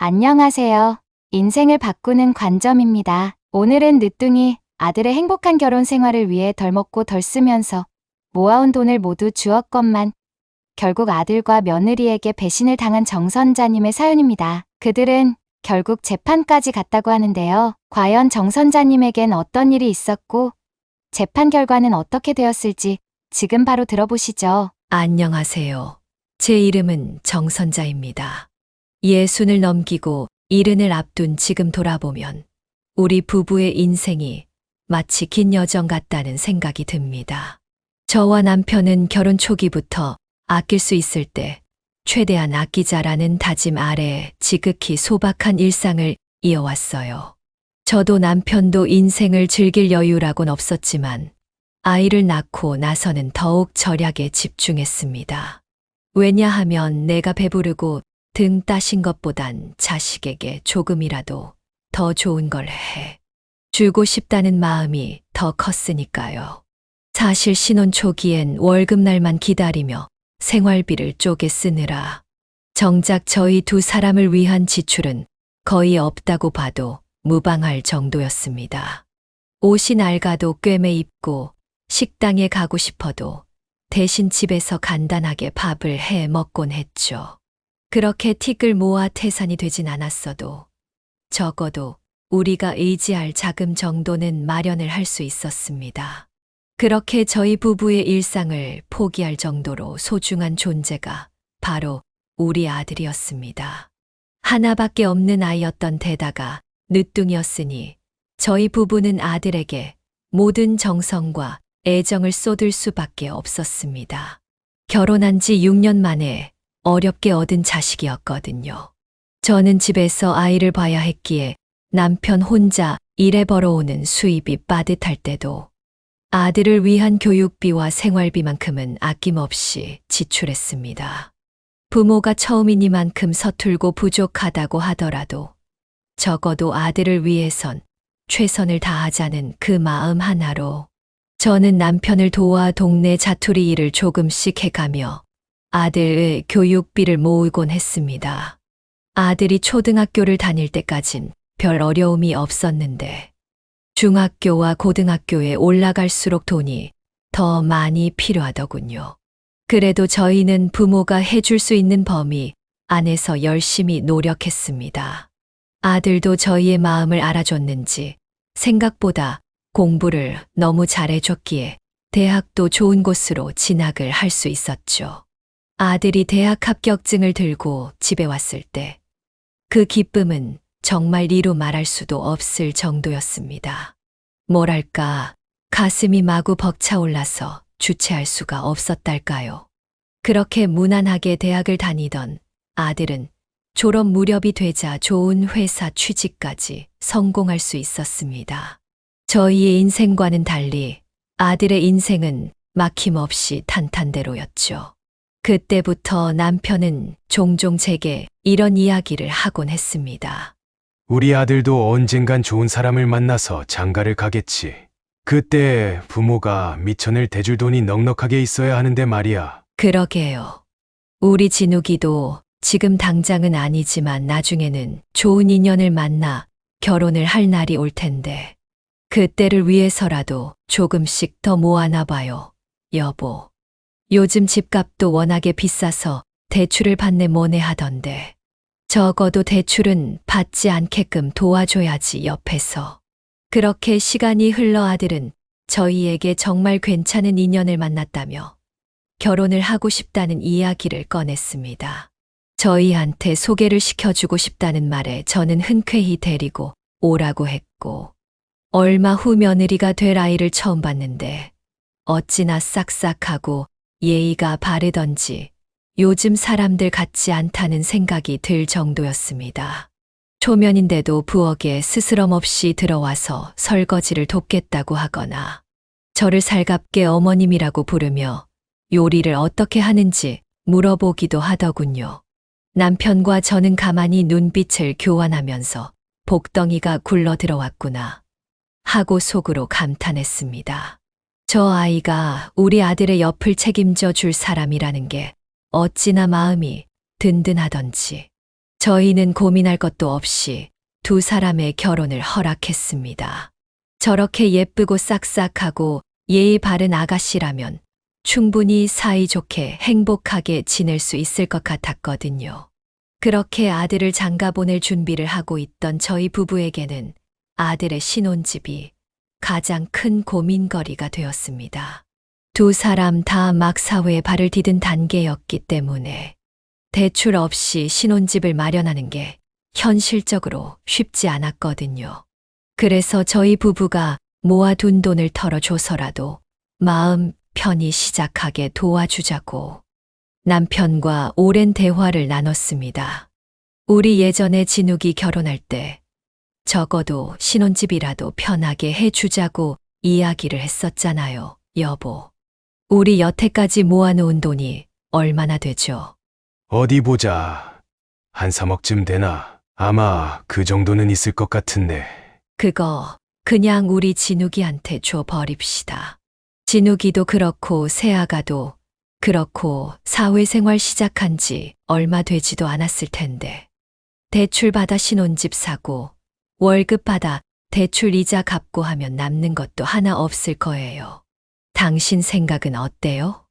안녕하세요. 인생을 바꾸는 관점입니다. 오늘은 늦둥이 아들의 행복한 결혼 생활을 위해 덜 먹고 덜 쓰면서 모아온 돈을 모두 주었건만 결국 아들과 며느리에게 배신을 당한 정선자님의 사연입니다. 그들은 결국 재판까지 갔다고 하는데요. 과연 정선자님에겐 어떤 일이 있었고 재판 결과는 어떻게 되었을지 지금 바로 들어보시죠. 안녕하세요. 제 이름은 정선자입니다. 60을 넘기고 70을 앞둔 지금 돌아보면 우리 부부의 인생이 마치 긴 여정 같다는 생각이 듭니다. 저와 남편은 결혼 초기부터 아낄 수 있을 때 최대한 아끼자라는 다짐 아래 지극히 소박한 일상을 이어왔어요. 저도 남편도 인생을 즐길 여유라곤 없었지만 아이를 낳고 나서는 더욱 절약에 집중했습니다. 왜냐하면 내가 배부르고 등 따신 것보단 자식에게 조금이라도 더 좋은 걸 해 주고 싶다는 마음이 더 컸으니까요. 사실 신혼 초기엔 월급날만 기다리며 생활비를 쪼개 쓰느라 정작 저희 두 사람을 위한 지출은 거의 없다고 봐도 무방할 정도였습니다. 옷이 낡아도 꿰매 입고 식당에 가고 싶어도 대신 집에서 간단하게 밥을 해 먹곤 했죠. 그렇게 틱을 모아 태산이 되진 않았어도 적어도 우리가 의지할 자금 정도는 마련을 할 수 있었습니다. 그렇게 저희 부부의 일상을 포기할 정도로 소중한 존재가 바로 우리 아들이었습니다. 하나밖에 없는 아이였던 데다가 늦둥이였으니 저희 부부는 아들에게 모든 정성과 애정을 쏟을 수밖에 없었습니다. 결혼한 지 6년 만에 어렵게 얻은 자식이었거든요. 저는 집에서 아이를 봐야 했기에 남편 혼자 일해 벌어오는 수입이 빠듯할 때도 아들을 위한 교육비와 생활비만큼은 아낌없이 지출했습니다. 부모가 처음이니만큼 서툴고 부족하다고 하더라도 적어도 아들을 위해선 최선을 다하자는 그 마음 하나로 저는 남편을 도와 동네 자투리 일을 조금씩 해가며 아들의 교육비를 모으곤 했습니다. 아들이 초등학교를 다닐 때까진 별 어려움이 없었는데 중학교와 고등학교에 올라갈수록 돈이 더 많이 필요하더군요. 그래도 저희는 부모가 해줄 수 있는 범위 안에서 열심히 노력했습니다. 아들도 저희의 마음을 알아줬는지 생각보다 공부를 너무 잘해줬기에 대학도 좋은 곳으로 진학을 할 수 있었죠. 아들이 대학 합격증을 들고 집에 왔을 때 그 기쁨은 정말 이루 말할 수도 없을 정도였습니다. 뭐랄까, 가슴이 마구 벅차올라서 주체할 수가 없었달까요. 그렇게 무난하게 대학을 다니던 아들은 졸업 무렵이 되자 좋은 회사 취직까지 성공할 수 있었습니다. 저희의 인생과는 달리 아들의 인생은 막힘없이 탄탄대로였죠. 그때부터 남편은 종종 제게 이런 이야기를 하곤 했습니다. 우리 아들도 언젠간 좋은 사람을 만나서 장가를 가겠지. 그때 부모가 미천을 대줄 돈이 넉넉하게 있어야 하는데 말이야. 그러게요. 우리 진욱이도 지금 당장은 아니지만 나중에는 좋은 인연을 만나 결혼을 할 날이 올 텐데 그때를 위해서라도 조금씩 더 모아나 봐요, 여보. 요즘 집값도 워낙에 비싸서 대출을 받네 뭐네 하던데 적어도 대출은 받지 않게끔 도와줘야지 옆에서. 그렇게 시간이 흘러 아들은 저희에게 정말 괜찮은 인연을 만났다며 결혼을 하고 싶다는 이야기를 꺼냈습니다. 저희한테 소개를 시켜주고 싶다는 말에 저는 흔쾌히 데리고 오라고 했고 얼마 후 며느리가 될 아이를 처음 봤는데 어찌나 싹싹하고 예의가 바르던지 요즘 사람들 같지 않다는 생각이 들 정도였습니다. 초면인데도 부엌에 스스럼 없이 들어와서 설거지를 돕겠다고 하거나 저를 살갑게 어머님이라고 부르며 요리를 어떻게 하는지 물어보기도 하더군요. 남편과 저는 가만히 눈빛을 교환하면서 복덩이가 굴러 들어왔구나 하고 속으로 감탄했습니다. 저 아이가 우리 아들의 옆을 책임져 줄 사람이라는 게 어찌나 마음이 든든하던지 저희는 고민할 것도 없이 두 사람의 결혼을 허락했습니다. 저렇게 예쁘고 싹싹하고 예의 바른 아가씨라면 충분히 사이좋게 행복하게 지낼 수 있을 것 같았거든요. 그렇게 아들을 장가 보낼 준비를 하고 있던 저희 부부에게는 아들의 신혼집이 가장 큰 고민거리가 되었습니다. 두 사람 다 막 사회에 발을 디딘 단계였기 때문에 대출 없이 신혼집을 마련하는 게 현실적으로 쉽지 않았거든요. 그래서 저희 부부가 모아둔 돈을 털어줘서라도 마음 편히 시작하게 도와주자고 남편과 오랜 대화를 나눴습니다. 우리 예전에 진욱이 결혼할 때 적어도 신혼집이라도 편하게 해주자고 이야기를 했었잖아요, 여보. 우리 여태까지 모아놓은 돈이 얼마나 되죠? 어디 보자. 한 3억쯤 되나? 아마 그 정도는 있을 것 같은데. 그거 그냥 우리 진욱이한테 줘버립시다. 진욱이도 그렇고 새아가도 그렇고 사회생활 시작한 지 얼마 되지도 않았을 텐데. 대출 받아 신혼집 사고 월급 받아 대출 이자 갚고 하면 남는 것도 하나 없을 거예요. 당신 생각은 어때요?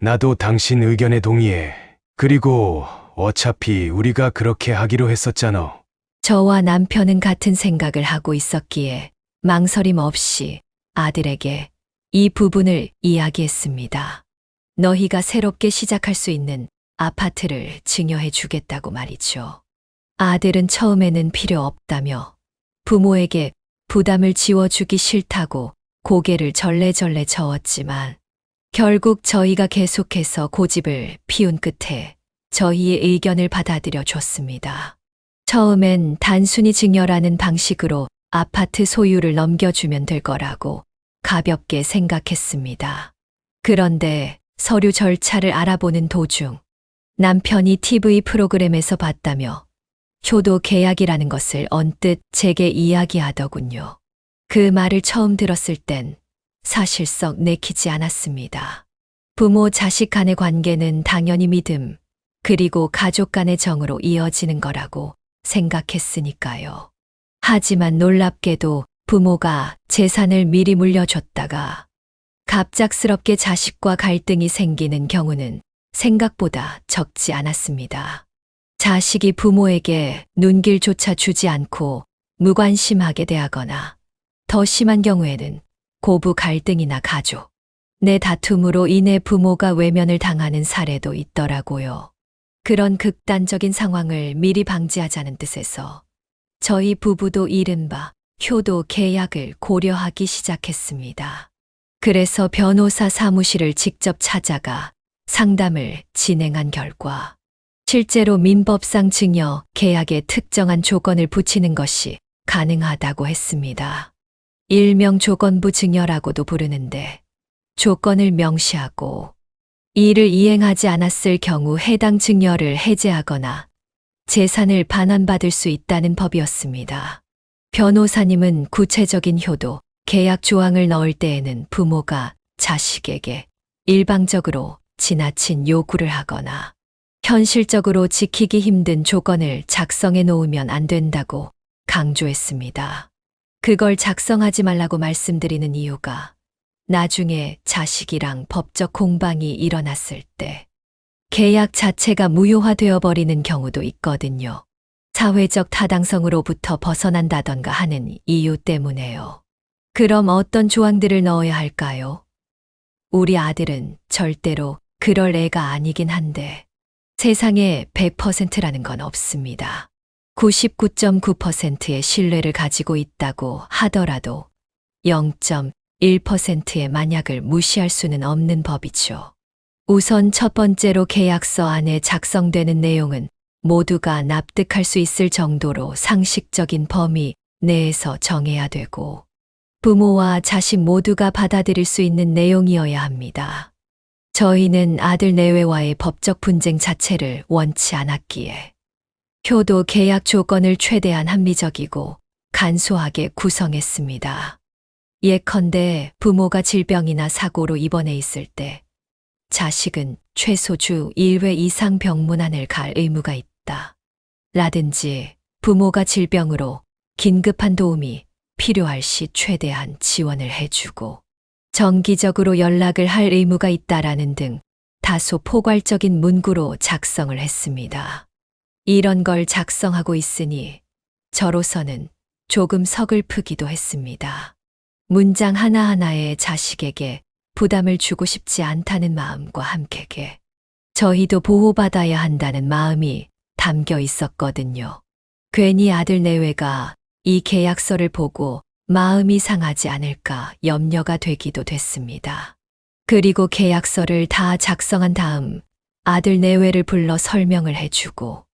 나도 당신 의견에 동의해. 그리고 어차피 우리가 그렇게 하기로 했었잖아. 저와 남편은 같은 생각을 하고 있었기에 망설임 없이 아들에게 이 부분을 이야기했습니다. 너희가 새롭게 시작할 수 있는 아파트를 증여해 주겠다고 말이죠. 아들은 처음에는 필요 없다며 부모에게 부담을 지워주기 싫다고 고개를 절레절레 저었지만 결국 저희가 계속해서 고집을 피운 끝에 저희의 의견을 받아들여 줬습니다. 처음엔 단순히 증여라는 방식으로 아파트 소유를 넘겨주면 될 거라고 가볍게 생각했습니다. 그런데 서류 절차를 알아보는 도중 남편이 TV 프로그램에서 봤다며 효도 계약이라는 것을 언뜻 제게 이야기하더군요. 그 말을 처음 들었을 땐 사실썩 내키지 않았습니다. 부모 자식 간의 관계는 당연히 믿음, 그리고 가족 간의 정으로 이어지는 거라고 생각했으니까요. 하지만 놀랍게도 부모가 재산을 미리 물려줬다가 갑작스럽게 자식과 갈등이 생기는 경우는 생각보다 적지 않았습니다. 자식이 부모에게 눈길조차 주지 않고 무관심하게 대하거나 더 심한 경우에는 고부 갈등이나 가족 내 다툼으로 인해 부모가 외면을 당하는 사례도 있더라고요. 그런 극단적인 상황을 미리 방지하자는 뜻에서 저희 부부도 이른바 효도 계약을 고려하기 시작했습니다. 그래서 변호사 사무실을 직접 찾아가 상담을 진행한 결과 실제로 민법상 증여 계약에 특정한 조건을 붙이는 것이 가능하다고 했습니다. 일명 조건부 증여라고도 부르는데 조건을 명시하고 이를 이행하지 않았을 경우 해당 증여를 해제하거나 재산을 반환받을 수 있다는 법이었습니다. 변호사님은 구체적인 효도, 계약 조항을 넣을 때에는 부모가 자식에게 일방적으로 지나친 요구를 하거나 현실적으로 지키기 힘든 조건을 작성해 놓으면 안 된다고 강조했습니다. 그걸 작성하지 말라고 말씀드리는 이유가 나중에 자식이랑 법적 공방이 일어났을 때 계약 자체가 무효화되어 버리는 경우도 있거든요. 사회적 타당성으로부터 벗어난다던가 하는 이유 때문에요. 그럼 어떤 조항들을 넣어야 할까요? 우리 아들은 절대로 그럴 애가 아니긴 한데 세상에 100%라는 건 없습니다. 99.9%의 신뢰를 가지고 있다고 하더라도 0.1%의 만약을 무시할 수는 없는 법이죠. 우선 첫 번째로 계약서 안에 작성되는 내용은 모두가 납득할 수 있을 정도로 상식적인 범위 내에서 정해야 되고 부모와 자식 모두가 받아들일 수 있는 내용이어야 합니다. 저희는 아들 내외와의 법적 분쟁 자체를 원치 않았기에 효도 계약 조건을 최대한 합리적이고 간소하게 구성했습니다. 예컨대 부모가 질병이나 사고로 입원해 있을 때 자식은 최소 주 1회 이상 병문안을 갈 의무가 있다. 라든지 부모가 질병으로 긴급한 도움이 필요할 시 최대한 지원을 해주고 정기적으로 연락을 할 의무가 있다라는 등 다소 포괄적인 문구로 작성을 했습니다. 이런 걸 작성하고 있으니 저로서는 조금 서글프기도 했습니다. 문장 하나하나에 자식에게 부담을 주고 싶지 않다는 마음과 함께 저희도 보호받아야 한다는 마음이 담겨 있었거든요. 괜히 아들 내외가 이 계약서를 보고 마음이 상하지 않을까 염려가 되기도 됐습니다. 그리고 계약서를 다 작성한 다음 아들 내외를 불러 설명을 해주고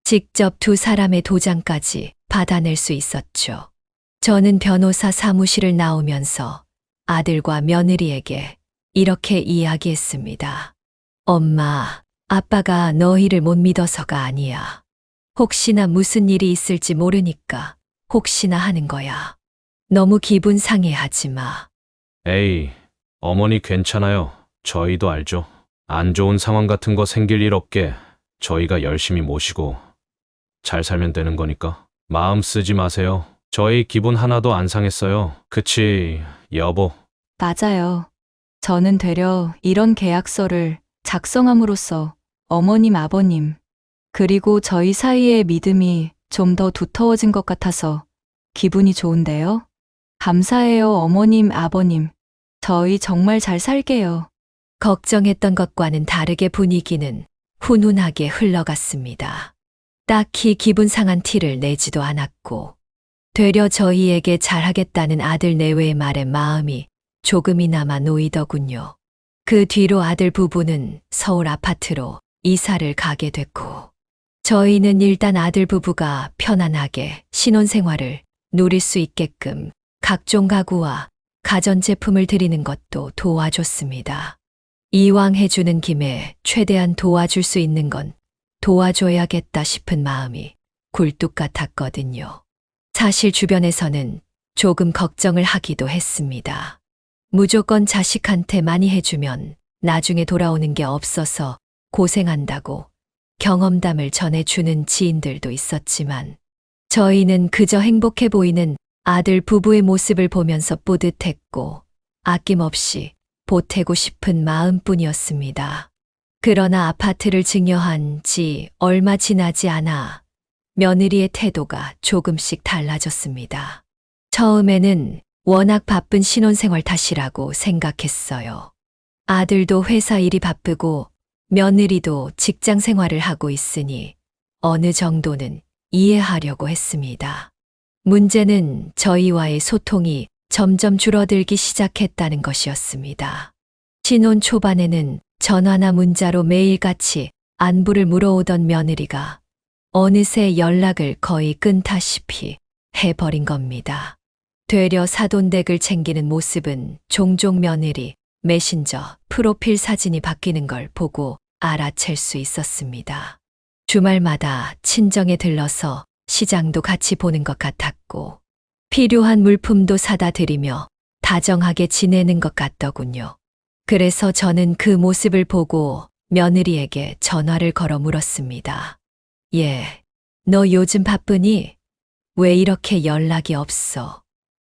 직접 두 사람의 도장까지 받아낼 수 있었죠. 저는 변호사 사무실을 나오면서 아들과 며느리에게 이렇게 이야기했습니다. 엄마, 아빠가 너희를 못 믿어서가 아니야. 혹시나 무슨 일이 있을지 모르니까 혹시나 하는 거야. 너무 기분 상해하지 마. 에이, 어머니 괜찮아요. 저희도 알죠. 안 좋은 상황 같은 거 생길 일 없게 저희가 열심히 모시고 잘 살면 되는 거니까 마음 쓰지 마세요. 저희 기분 하나도 안 상했어요. 그치, 여보? 맞아요. 저는 되려 이런 계약서를 작성함으로써 어머님, 아버님, 그리고 저희 사이의 믿음이 좀 더 두터워진 것 같아서 기분이 좋은데요. 감사해요, 어머님, 아버님. 저희 정말 잘 살게요. 걱정했던 것과는 다르게 분위기는 훈훈하게 흘러갔습니다. 딱히 기분 상한 티를 내지도 않았고 되려 저희에게 잘하겠다는 아들 내외의 말에 마음이 조금이나마 놓이더군요. 그 뒤로 아들 부부는 서울 아파트로 이사를 가게 됐고 저희는 일단 아들 부부가 편안하게 신혼생활을 누릴 수 있게끔 각종 가구와 가전제품을 드리는 것도 도와줬습니다. 이왕 해주는 김에 최대한 도와줄 수 있는 건 도와줘야겠다 싶은 마음이 굴뚝 같았거든요. 사실 주변에서는 조금 걱정을 하기도 했습니다. 무조건 자식한테 많이 해주면 나중에 돌아오는 게 없어서 고생한다고 경험담을 전해주는 지인들도 있었지만 저희는 그저 행복해 보이는 아들 부부의 모습을 보면서 뿌듯했고 아낌없이 보태고 싶은 마음뿐이었습니다. 그러나 아파트를 증여한 지 얼마 지나지 않아 며느리의 태도가 조금씩 달라졌습니다. 처음에는 워낙 바쁜 신혼생활 탓이라고 생각했어요. 아들도 회사 일이 바쁘고 며느리도 직장 생활을 하고 있으니 어느 정도는 이해하려고 했습니다. 문제는 저희와의 소통이 점점 줄어들기 시작했다는 것이었습니다. 신혼 초반에는 전화나 문자로 매일같이 안부를 물어오던 며느리가 어느새 연락을 거의 끊다시피 해버린 겁니다. 되려 사돈댁을 챙기는 모습은 종종 며느리 메신저 프로필 사진이 바뀌는 걸 보고 알아챌 수 있었습니다. 주말마다 친정에 들러서 시장도 같이 보는 것 같았고 필요한 물품도 사다 드리며 다정하게 지내는 것 같더군요. 그래서 저는 그 모습을 보고 며느리에게 전화를 걸어 물었습니다. 예, 너 요즘 바쁘니? 왜 이렇게 연락이 없어?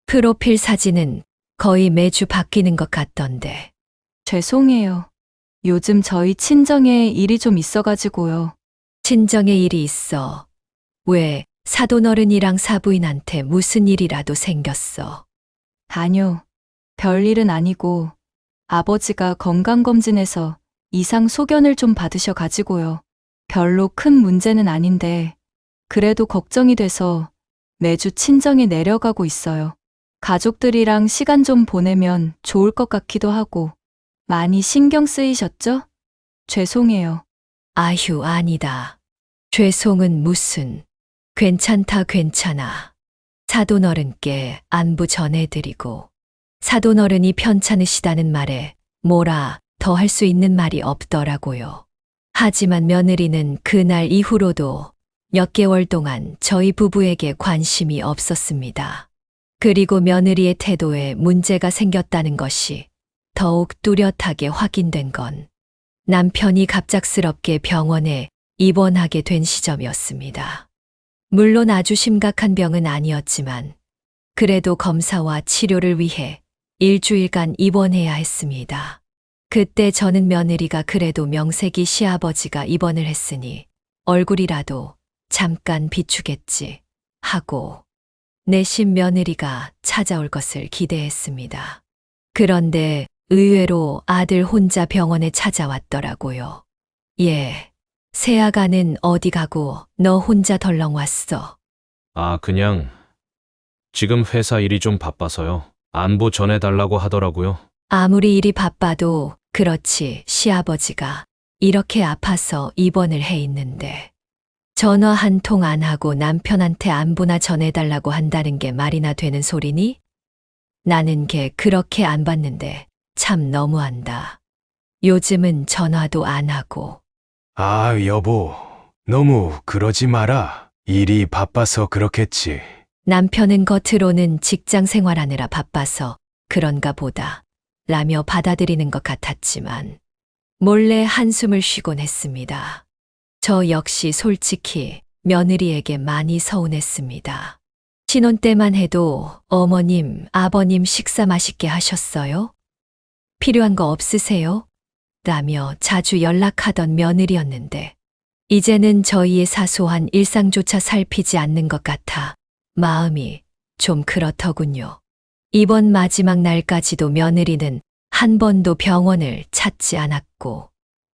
프로필 사진은 거의 매주 바뀌는 것 같던데. 죄송해요. 요즘 저희 친정에 일이 좀 있어가지고요. 친정에 일이 있어. 왜 사돈어른이랑 사부인한테 무슨 일이라도 생겼어? 아니요. 별일은 아니고 아버지가 건강검진에서 이상 소견을 좀 받으셔가지고요. 별로 큰 문제는 아닌데 그래도 걱정이 돼서 매주 친정에 내려가고 있어요. 가족들이랑 시간 좀 보내면 좋을 것 같기도 하고 많이 신경 쓰이셨죠? 죄송해요. 아휴, 아니다. 죄송은 무슨. 괜찮다, 괜찮아. 사돈어른께 안부 전해드리고 사돈어른이 편찮으시다는 말에 뭐라 더 할 수 있는 말이 없더라고요. 하지만 며느리는 그날 이후로도 몇 개월 동안 저희 부부에게 관심이 없었습니다. 그리고 며느리의 태도에 문제가 생겼다는 것이 더욱 뚜렷하게 확인된 건 남편이 갑작스럽게 병원에 입원하게 된 시점이었습니다. 물론 아주 심각한 병은 아니었지만 그래도 검사와 치료를 위해 일주일간 입원해야 했습니다. 그때 저는 며느리가 그래도 명색이 시아버지가 입원을 했으니 얼굴이라도 잠깐 비추겠지 하고 내심 며느리가 찾아올 것을 기대했습니다. 그런데 의외로 아들 혼자 병원에 찾아왔더라고요. 예, 새아가는 어디 가고 너 혼자 덜렁 왔어. 아, 그냥 지금 회사 일이 좀 바빠서요. 안부 전해달라고 하더라고요. 아무리 일이 바빠도 그렇지 시아버지가 이렇게 아파서 입원을 해 있는데 전화 한 통 안 하고 남편한테 안부나 전해달라고 한다는 게 말이나 되는 소리니? 나는 걔 그렇게 안 받는데 참 너무한다. 요즘은 전화도 안 하고. 아, 여보. 너무 그러지 마라. 일이 바빠서 그렇겠지. 남편은 겉으로는 직장 생활하느라 바빠서 그런가 보다 라며 받아들이는 것 같았지만 몰래 한숨을 쉬곤 했습니다. 저 역시 솔직히 며느리에게 많이 서운했습니다. 신혼 때만 해도 어머님, 아버님 식사 맛있게 하셨어요? 필요한 거 없으세요? 라며 자주 연락하던 며느리였는데 이제는 저희의 사소한 일상조차 살피지 않는 것 같아 마음이 좀 그렇더군요. 이번 마지막 날까지도 며느리는 한 번도 병원을 찾지 않았고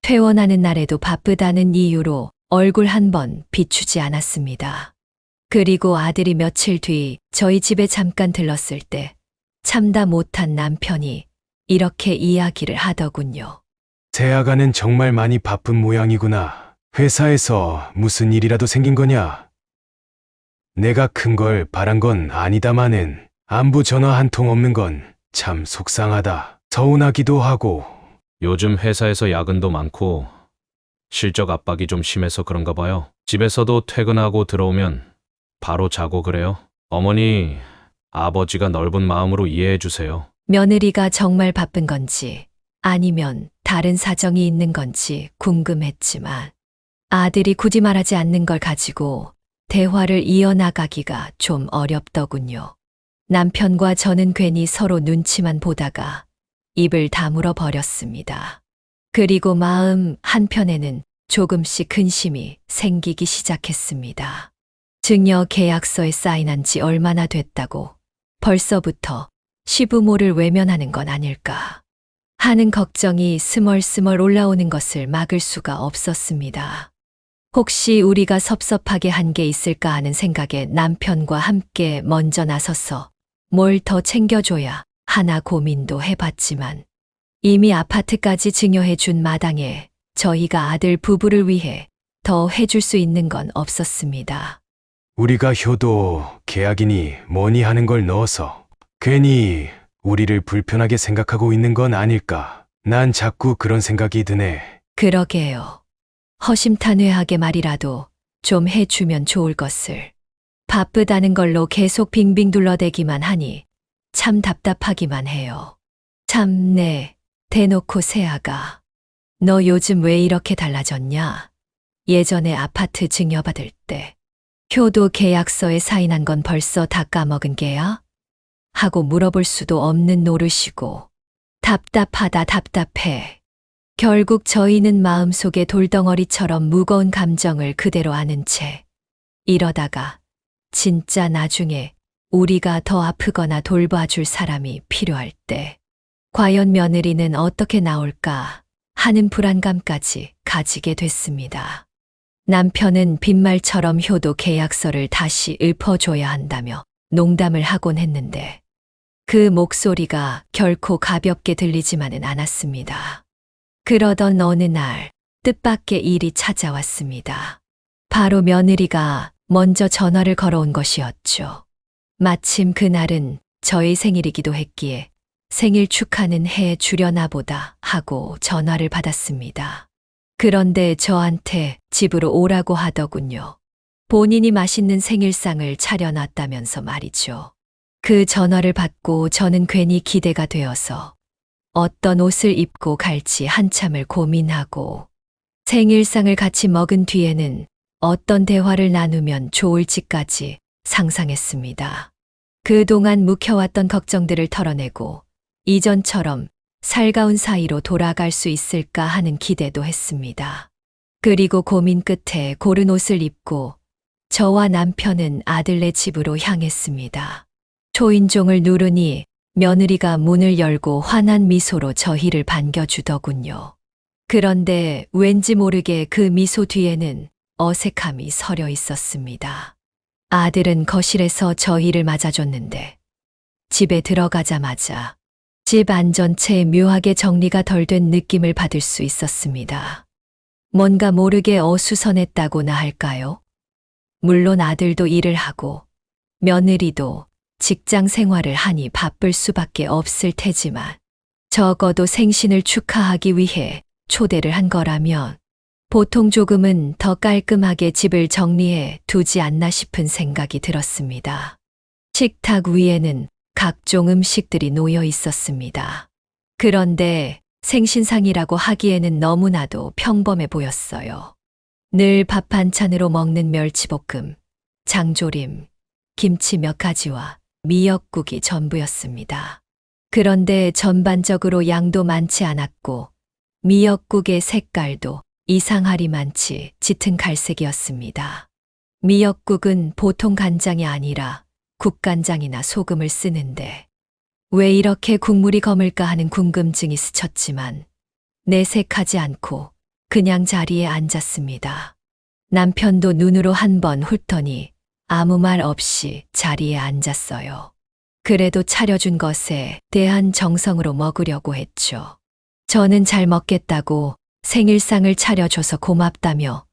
퇴원하는 날에도 바쁘다는 이유로 얼굴 한 번 비추지 않았습니다. 그리고 아들이 며칠 뒤 저희 집에 잠깐 들렀을 때 참다 못한 남편이 이렇게 이야기를 하더군요. 새아가는 정말 많이 바쁜 모양이구나. 회사에서 무슨 일이라도 생긴 거냐? 내가 큰 걸 바란 건 아니다마는 안부 전화 한 통 없는 건 참 속상하다. 서운하기도 하고. 요즘 회사에서 야근도 많고 실적 압박이 좀 심해서 그런가 봐요. 집에서도 퇴근하고 들어오면 바로 자고 그래요. 어머니, 아버지가 넓은 마음으로 이해해 주세요. 며느리가 정말 바쁜 건지 아니면 다른 사정이 있는 건지 궁금했지만 아들이 굳이 말하지 않는 걸 가지고 대화를 이어나가기가 좀 어렵더군요. 남편과 저는 괜히 서로 눈치만 보다가 입을 다물어 버렸습니다. 그리고 마음 한편에는 조금씩 근심이 생기기 시작했습니다. 증여 계약서에 사인한 지 얼마나 됐다고 벌써부터 시부모를 외면하는 건 아닐까 하는 걱정이 스멀스멀 올라오는 것을 막을 수가 없었습니다. 혹시 우리가 섭섭하게 한 게 있을까 하는 생각에 남편과 함께 먼저 나서서 뭘 더 챙겨줘야 하나 고민도 해봤지만 이미 아파트까지 증여해 준 마당에 저희가 아들 부부를 위해 더 해줄 수 있는 건 없었습니다. 우리가 효도 계약이니 뭐니 하는 걸 넣어서 괜히 우리를 불편하게 생각하고 있는 건 아닐까. 난 자꾸 그런 생각이 드네. 그러게요. 허심탄회하게 말이라도 좀 해주면 좋을 것을. 바쁘다는 걸로 계속 빙빙 둘러대기만 하니 참 답답하기만 해요. 참네, 대놓고 새아가. 너 요즘 왜 이렇게 달라졌냐? 예전에 아파트 증여받을 때 효도 계약서에 사인한 건 벌써 다 까먹은 게야? 하고 물어볼 수도 없는 노릇이고 답답하다 답답해. 결국 저희는 마음속에 돌덩어리처럼 무거운 감정을 그대로 안은 채 이러다가 진짜 나중에 우리가 더 아프거나 돌봐줄 사람이 필요할 때 과연 며느리는 어떻게 나올까 하는 불안감까지 가지게 됐습니다. 남편은 빈말처럼 효도 계약서를 다시 읊어줘야 한다며 농담을 하곤 했는데 그 목소리가 결코 가볍게 들리지만은 않았습니다. 그러던 어느 날 뜻밖의 일이 찾아왔습니다. 바로 며느리가 먼저 전화를 걸어온 것이었죠. 마침 그날은 저희 생일이기도 했기에 생일 축하는 해 주려나 보다 하고 전화를 받았습니다. 그런데 저한테 집으로 오라고 하더군요. 본인이 맛있는 생일상을 차려놨다면서 말이죠. 그 전화를 받고 저는 괜히 기대가 되어서 어떤 옷을 입고 갈지 한참을 고민하고 생일상을 같이 먹은 뒤에는 어떤 대화를 나누면 좋을지까지 상상했습니다. 그동안 묵혀왔던 걱정들을 털어내고 이전처럼 살가운 사이로 돌아갈 수 있을까 하는 기대도 했습니다. 그리고 고민 끝에 고른 옷을 입고 저와 남편은 아들네 집으로 향했습니다. 초인종을 누르니 며느리가 문을 열고 환한 미소로 저희를 반겨주더군요. 그런데 왠지 모르게 그 미소 뒤에는 어색함이 서려 있었습니다. 아들은 거실에서 저희를 맞아줬는데 집에 들어가자마자 집 안전체에 묘하게 정리가 덜 된 느낌을 받을 수 있었습니다. 뭔가 모르게 어수선했다고나 할까요? 물론 아들도 일을 하고 며느리도 직장 생활을 하니 바쁠 수밖에 없을 테지만 적어도 생신을 축하하기 위해 초대를 한 거라면 보통 조금은 더 깔끔하게 집을 정리해 두지 않나 싶은 생각이 들었습니다. 식탁 위에는 각종 음식들이 놓여 있었습니다. 그런데 생신상이라고 하기에는 너무나도 평범해 보였어요. 늘 밥 반찬으로 먹는 멸치볶음, 장조림, 김치 몇 가지와 미역국이 전부였습니다. 그런데 전반적으로 양도 많지 않았고 미역국의 색깔도 이상하리만치 짙은 갈색이었습니다. 미역국은 보통 간장이 아니라 국간장이나 소금을 쓰는데 왜 이렇게 국물이 검을까 하는 궁금증이 스쳤지만 내색하지 않고 그냥 자리에 앉았습니다. 남편도 눈으로 한번 훑더니 아무 말 없이 자리에 앉았어요. 그래도 차려준 것에 대한 정성으로 먹으려고 했죠. 저는 잘 먹겠다고 생일상을 차려줘서 고맙다며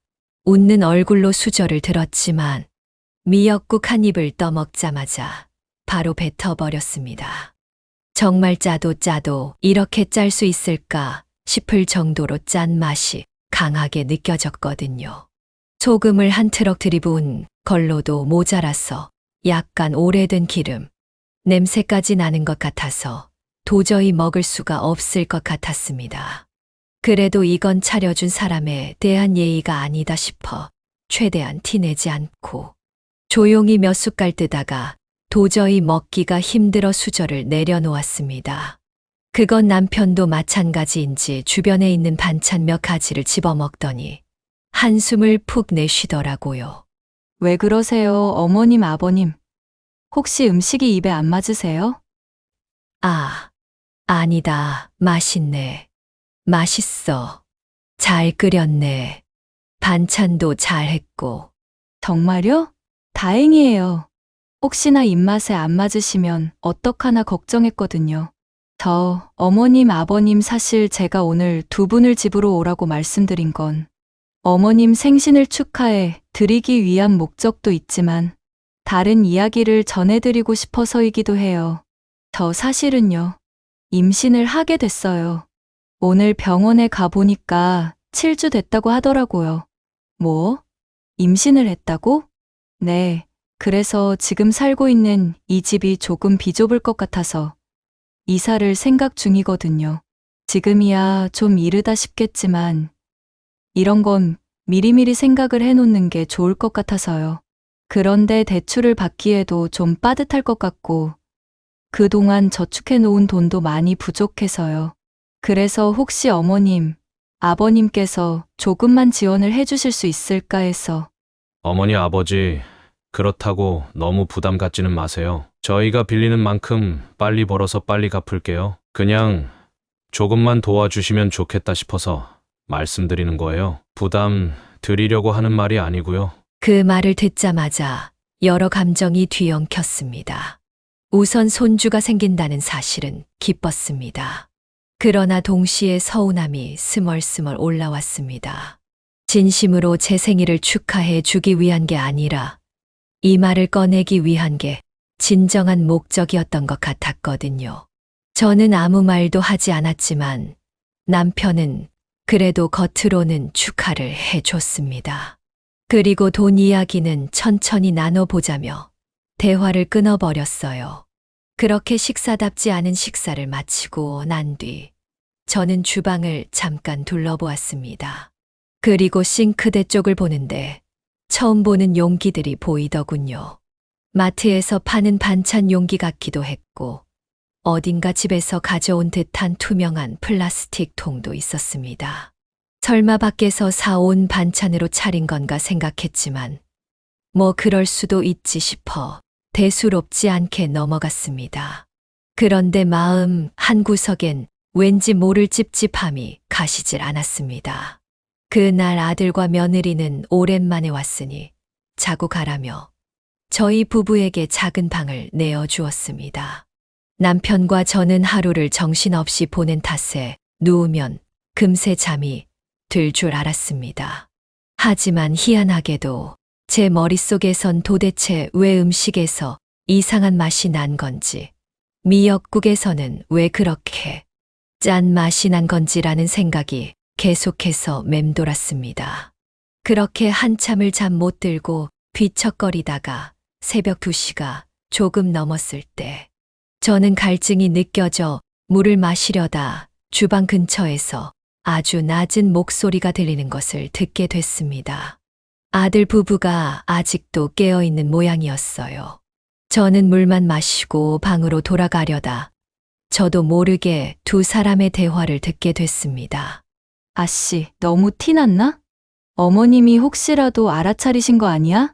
웃는 얼굴로 수저를 들었지만 미역국 한 입을 떠먹자마자 바로 뱉어버렸습니다. 정말 짜도 이렇게 짤 수 있을까 싶을 정도로 짠 맛이 강하게 느껴졌거든요. 소금을 한 트럭 들이부은 걸로도 모자라서 약간 오래된 기름, 냄새까지 나는 것 같아서 도저히 먹을 수가 없을 것 같았습니다. 그래도 이건 차려준 사람에 대한 예의가 아니다 싶어 최대한 티내지 않고 조용히 몇 숟갈 뜨다가 도저히 먹기가 힘들어 수저를 내려놓았습니다. 그건 남편도 마찬가지인지 주변에 있는 반찬 몇 가지를 집어먹더니 한숨을 푹 내쉬더라고요. 왜 그러세요, 어머님, 아버님? 혹시 음식이 입에 안 맞으세요? 아, 아니다. 맛있네. 맛있어. 잘 끓였네. 반찬도 잘했고. 정말요? 다행이에요. 혹시나 입맛에 안 맞으시면 어떡하나 걱정했거든요. 저, 어머님, 아버님 사실 제가 오늘 두 분을 집으로 오라고 말씀드린 건 어머님 생신을 축하해 드리기 위한 목적도 있지만 다른 이야기를 전해드리고 싶어서이기도 해요. 저 사실은요, 임신을 하게 됐어요. 오늘 병원에 가보니까 7주 됐다고 하더라고요. 뭐? 임신을 했다고? 네. 그래서 지금 살고 있는 이 집이 조금 비좁을 것 같아서 이사를 생각 중이거든요. 지금이야 좀 이르다 싶겠지만 이런 건 미리미리 생각을 해놓는 게 좋을 것 같아서요. 그런데 대출을 받기에도 좀 빠듯할 것 같고 그동안 저축해 놓은 돈도 많이 부족해서요. 그래서 혹시 어머님, 아버님께서 조금만 지원을 해주실 수 있을까 해서. 어머니, 아버지, 그렇다고 너무 부담 갖지는 마세요. 저희가 빌리는 만큼 빨리 벌어서 빨리 갚을게요. 그냥 조금만 도와주시면 좋겠다 싶어서 말씀드리는 거예요. 부담 드리려고 하는 말이 아니고요. 그 말을 듣자마자 여러 감정이 뒤엉켰습니다. 우선 손주가 생긴다는 사실은 기뻤습니다. 그러나 동시에 서운함이 스멀스멀 올라왔습니다. 진심으로 제 생일을 축하해 주기 위한 게 아니라 이 말을 꺼내기 위한 게 진정한 목적이었던 것 같았거든요. 저는 아무 말도 하지 않았지만 남편은 그래도 겉으로는 축하를 해줬습니다. 그리고 돈 이야기는 천천히 나눠보자며 대화를 끊어버렸어요. 그렇게 식사답지 않은 식사를 마치고 난 뒤 저는 주방을 잠깐 둘러보았습니다. 그리고 싱크대 쪽을 보는데 처음 보는 용기들이 보이더군요. 마트에서 파는 반찬 용기 같기도 했고, 어딘가 집에서 가져온 듯한 투명한 플라스틱 통도 있었습니다. 설마 밖에서 사온 반찬으로 차린 건가 생각했지만, 뭐 그럴 수도 있지 싶어 대수롭지 않게 넘어갔습니다. 그런데 마음 한구석엔 왠지 모를 찝찝함이 가시질 않았습니다. 그날 아들과 며느리는 오랜만에 왔으니 자고 가라며 저희 부부에게 작은 방을 내어주었습니다. 남편과 저는 하루를 정신없이 보낸 탓에 누우면 금세 잠이 들 줄 알았습니다. 하지만 희한하게도 제 머릿속에선 도대체 왜 음식에서 이상한 맛이 난 건지, 미역국에서는 왜 그렇게 짠 맛이 난 건지라는 생각이 계속해서 맴돌았습니다. 그렇게 한참을 잠 못 들고 뒤척거리다가 새벽 2시가 조금 넘었을 때 저는 갈증이 느껴져 물을 마시려다 주방 근처에서 아주 낮은 목소리가 들리는 것을 듣게 됐습니다. 아들 부부가 아직도 깨어있는 모양이었어요. 저는 물만 마시고 방으로 돌아가려다 저도 모르게 두 사람의 대화를 듣게 됐습니다. 아씨, 너무 티났나? 어머님이 혹시라도 알아차리신 거 아니야?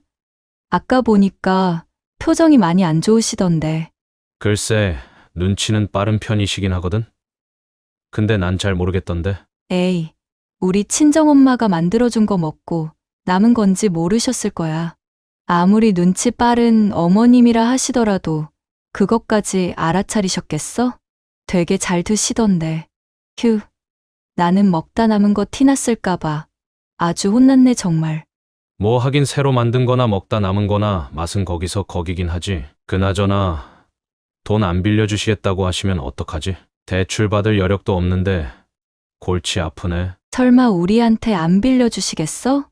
아까 보니까 표정이 많이 안 좋으시던데. 글쎄, 눈치는 빠른 편이시긴 하거든? 근데 난 잘 모르겠던데. 에이, 우리 친정엄마가 만들어준 거 먹고 남은 건지 모르셨을 거야. 아무리 눈치 빠른 어머님이라 하시더라도 그것까지 알아차리셨겠어? 되게 잘 드시던데. 휴, 나는 먹다 남은 거 티났을까봐 아주 혼났네 정말. 뭐 하긴 새로 만든 거나 먹다 남은 거나 맛은 거기서 거기긴 하지. 그나저나 돈 안 빌려주시겠다고 하시면 어떡하지? 대출 받을 여력도 없는데 골치 아프네. 설마 우리한테 안 빌려주시겠어?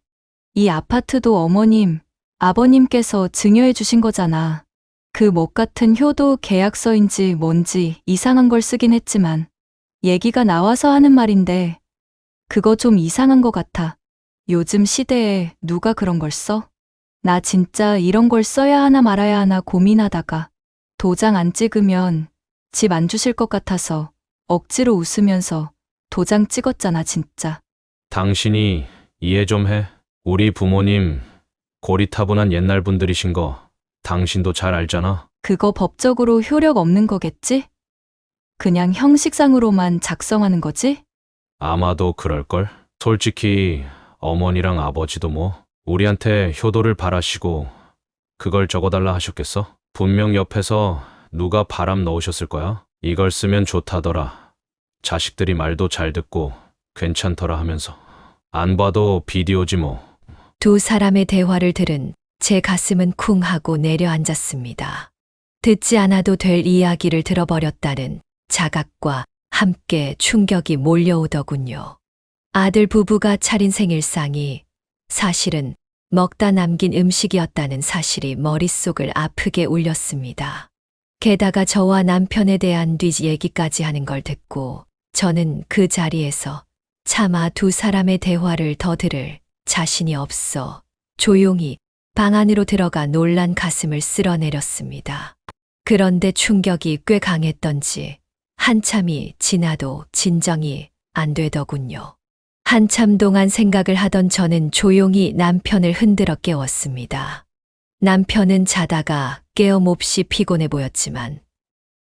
이 아파트도 어머님, 아버님께서 증여해 주신 거잖아. 그 못 같은 효도 계약서인지 뭔지 이상한 걸 쓰긴 했지만 얘기가 나와서 하는 말인데 그거 좀 이상한 것 같아. 요즘 시대에 누가 그런 걸 써? 나 진짜 이런 걸 써야 하나 말아야 하나 고민하다가 도장 안 찍으면 집 안 주실 것 같아서 억지로 웃으면서 도장 찍었잖아 진짜. 당신이 이해 좀 해. 우리 부모님 고리타분한 옛날 분들이신 거 당신도 잘 알잖아. 그거 법적으로 효력 없는 거겠지? 그냥 형식상으로만 작성하는 거지? 아마도 그럴걸? 솔직히 어머니랑 아버지도 뭐 우리한테 효도를 바라시고 그걸 적어달라 하셨겠어? 분명 옆에서 누가 바람 넣으셨을 거야. 이걸 쓰면 좋다더라. 자식들이 말도 잘 듣고 괜찮더라 하면서. 안 봐도 비디오지 뭐. 두 사람의 대화를 들은 제 가슴은 쿵 하고 내려앉았습니다. 듣지 않아도 될 이야기를 들어버렸다는 자각과 함께 충격이 몰려오더군요. 아들 부부가 차린 생일상이 사실은 먹다 남긴 음식이었다는 사실이 머릿속을 아프게 울렸습니다. 게다가 저와 남편에 대한 뒤 얘기까지 하는 걸 듣고 저는 그 자리에서 차마 두 사람의 대화를 더 들을 자신이 없어 조용히 방 안으로 들어가 놀란 가슴을 쓸어내렸습니다. 그런데 충격이 꽤 강했던지 한참이 지나도 진정이 안 되더군요. 한참 동안 생각을 하던 저는 조용히 남편을 흔들어 깨웠습니다. 남편은 자다가 깨어 몹시 피곤해 보였지만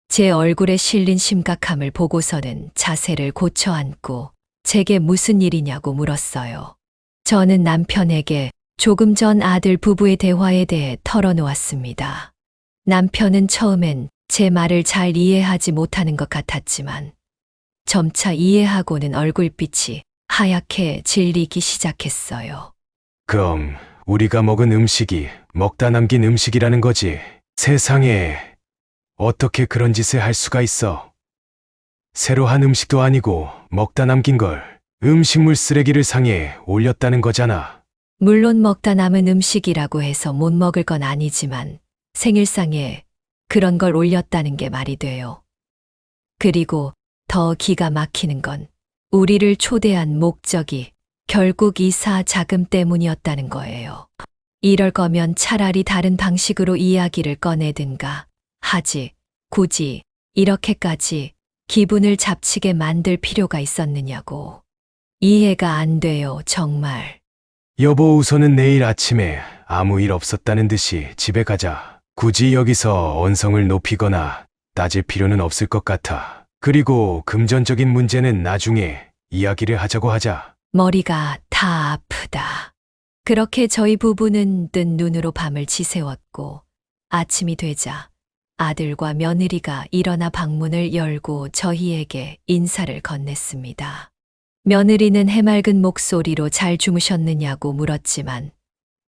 제 얼굴에 실린 심각함을 보고서는 자세를 고쳐 앉고 제게 무슨 일이냐고 물었어요. 저는 남편에게 조금 전 아들 부부의 대화에 대해 털어놓았습니다. 남편은 처음엔 제 말을 잘 이해하지 못하는 것 같았지만 점차 이해하고는 얼굴빛이 하얗게 질리기 시작했어요. 그럼 우리가 먹은 음식이 먹다 남긴 음식이라는 거지. 세상에 어떻게 그런 짓을 할 수가 있어. 새로 한 음식도 아니고 먹다 남긴 걸 음식물 쓰레기를 상에 올렸다는 거잖아. 물론 먹다 남은 음식이라고 해서 못 먹을 건 아니지만 생일상에 그런 걸 올렸다는 게 말이 돼요. 그리고 더 기가 막히는 건 우리를 초대한 목적이 결국 이사 자금 때문이었다는 거예요. 이럴 거면 차라리 다른 방식으로 이야기를 꺼내든가 하지. 굳이 이렇게까지 기분을 잡치게 만들 필요가 있었느냐고. 이해가 안 돼요, 정말. 여보, 우선은 내일 아침에 아무 일 없었다는 듯이 집에 가자. 굳이 여기서 언성을 높이거나 따질 필요는 없을 것 같아. 그리고 금전적인 문제는 나중에 이야기를 하자고 하자. 머리가 다 아프다. 그렇게 저희 부부는 뜬 눈으로 밤을 지새웠고 아침이 되자 아들과 며느리가 일어나 방문을 열고 저희에게 인사를 건넸습니다. 며느리는 해맑은 목소리로 잘 주무셨느냐고 물었지만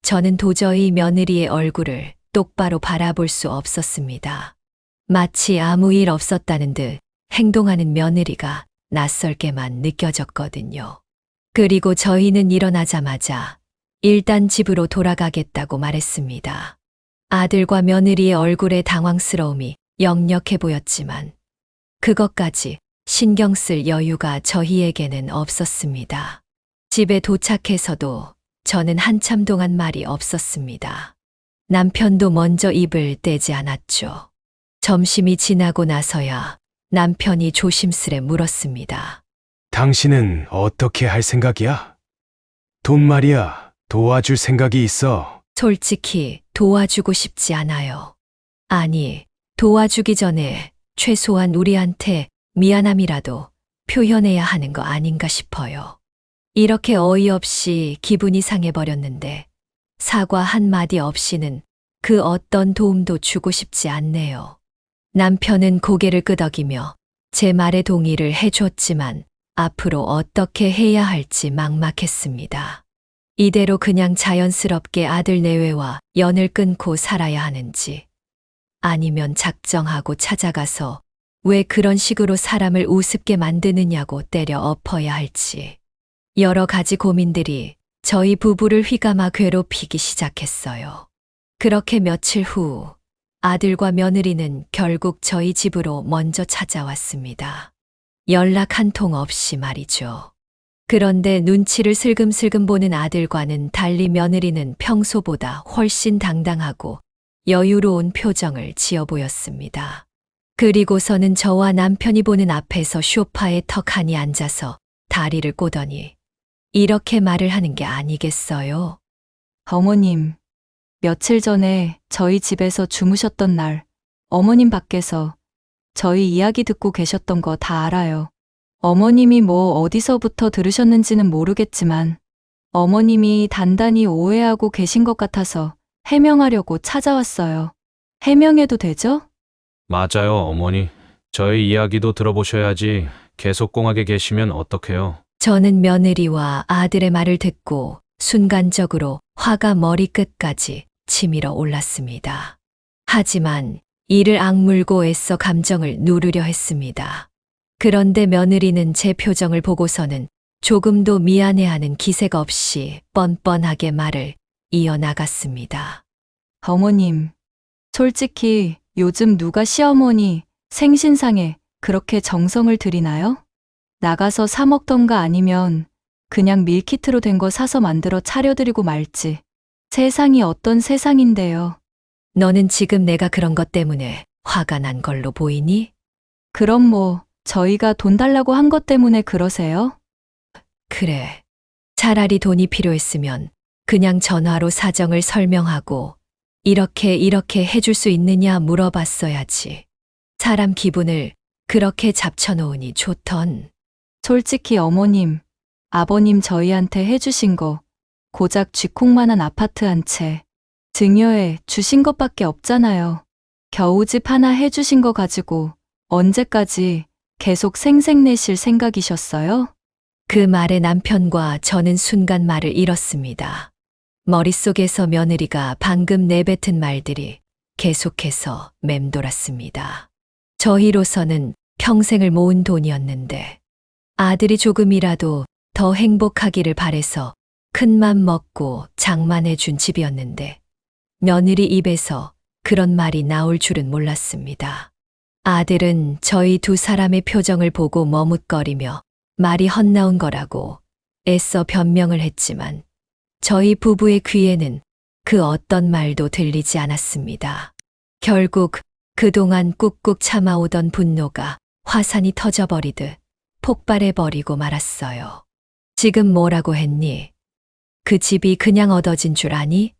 저는 도저히 며느리의 얼굴을 똑바로 바라볼 수 없었습니다. 마치 아무 일 없었다는 듯 행동하는 며느리가 낯설게만 느껴졌거든요. 그리고 저희는 일어나자마자 일단 집으로 돌아가겠다고 말했습니다. 아들과 며느리의 얼굴에 당황스러움이 역력해 보였지만 그것까지 신경 쓸 여유가 저희에게는 없었습니다. 집에 도착해서도 저는 한참 동안 말이 없었습니다. 남편도 먼저 입을 떼지 않았죠. 점심이 지나고 나서야 남편이 조심스레 물었습니다. 당신은 어떻게 할 생각이야? 돈 말이야. 도와줄 생각이 있어. 솔직히 도와주고 싶지 않아요. 아니, 도와주기 전에 최소한 우리한테 미안함이라도 표현해야 하는 거 아닌가 싶어요. 이렇게 어이없이 기분이 상해버렸는데 사과 한마디 없이는 그 어떤 도움도 주고 싶지 않네요. 남편은 고개를 끄덕이며 제 말에 동의를 해줬지만 앞으로 어떻게 해야 할지 막막했습니다. 이대로 그냥 자연스럽게 아들 내외와 연을 끊고 살아야 하는지 아니면 작정하고 찾아가서 왜 그런 식으로 사람을 우습게 만드느냐고 때려 엎어야 할지 여러 가지 고민들이 저희 부부를 휘감아 괴롭히기 시작했어요. 그렇게 며칠 후 아들과 며느리는 결국 저희 집으로 먼저 찾아왔습니다. 연락 한 통 없이 말이죠. 그런데 눈치를 슬금슬금 보는 아들과는 달리 며느리는 평소보다 훨씬 당당하고 여유로운 표정을 지어 보였습니다. 그리고서는 저와 남편이 보는 앞에서 소파에 턱하니 앉아서 다리를 꼬더니 이렇게 말을 하는 게 아니겠어요? 어머님, 며칠 전에 저희 집에서 주무셨던 날, 어머님 밖에서 저희 이야기 듣고 계셨던 거 다 알아요. 어머님이 뭐 어디서부터 들으셨는지는 모르겠지만 어머님이 단단히 오해하고 계신 것 같아서 해명하려고 찾아왔어요. 해명해도 되죠? 맞아요, 어머니. 저희 이야기도 들어보셔야지 계속 꽁하게 계시면 어떡해요. 저는 며느리와 아들의 말을 듣고 순간적으로 화가 머리끝까지 치밀어 올랐습니다. 하지만 이를 악물고 애써 감정을 누르려 했습니다. 그런데 며느리는 제 표정을 보고서는 조금도 미안해하는 기색 없이 뻔뻔하게 말을 이어나갔습니다. 어머님, 솔직히 요즘 누가 시어머니 생신상에 그렇게 정성을 들이나요? 나가서 사 먹던가 아니면 그냥 밀키트로 된 거 사서 만들어 차려드리고 말지. 세상이 어떤 세상인데요. 너는 지금 내가 그런 것 때문에 화가 난 걸로 보이니? 그럼 뭐 저희가 돈 달라고 한 것 때문에 그러세요? 그래. 차라리 돈이 필요했으면 그냥 전화로 사정을 설명하고 이렇게 해줄 수 있느냐 물어봤어야지. 사람 기분을 그렇게 잡쳐놓으니 좋던. 솔직히 어머님, 아버님 저희한테 해주신 거 고작 쥐콩만한 아파트 한 채 증여해 주신 것밖에 없잖아요. 겨우 집 하나 해주신 거 가지고 언제까지 계속 생색내실 생각이셨어요? 그 말에 남편과 저는 순간 말을 잃었습니다. 머릿속에서 며느리가 방금 내뱉은 말들이 계속해서 맴돌았습니다. 저희로서는 평생을 모은 돈이었는데 아들이 조금이라도 더 행복하기를 바래서 큰맘 먹고 장만해 준 집이었는데 며느리 입에서 그런 말이 나올 줄은 몰랐습니다. 아들은 저희 두 사람의 표정을 보고 머뭇거리며 말이 헛나온 거라고 애써 변명을 했지만 저희 부부의 귀에는 그 어떤 말도 들리지 않았습니다. 결국 그동안 꾹꾹 참아오던 분노가 화산이 터져버리듯 폭발해버리고 말았어요. 지금 뭐라고 했니? 그 집이 그냥 얻어진 줄 아니?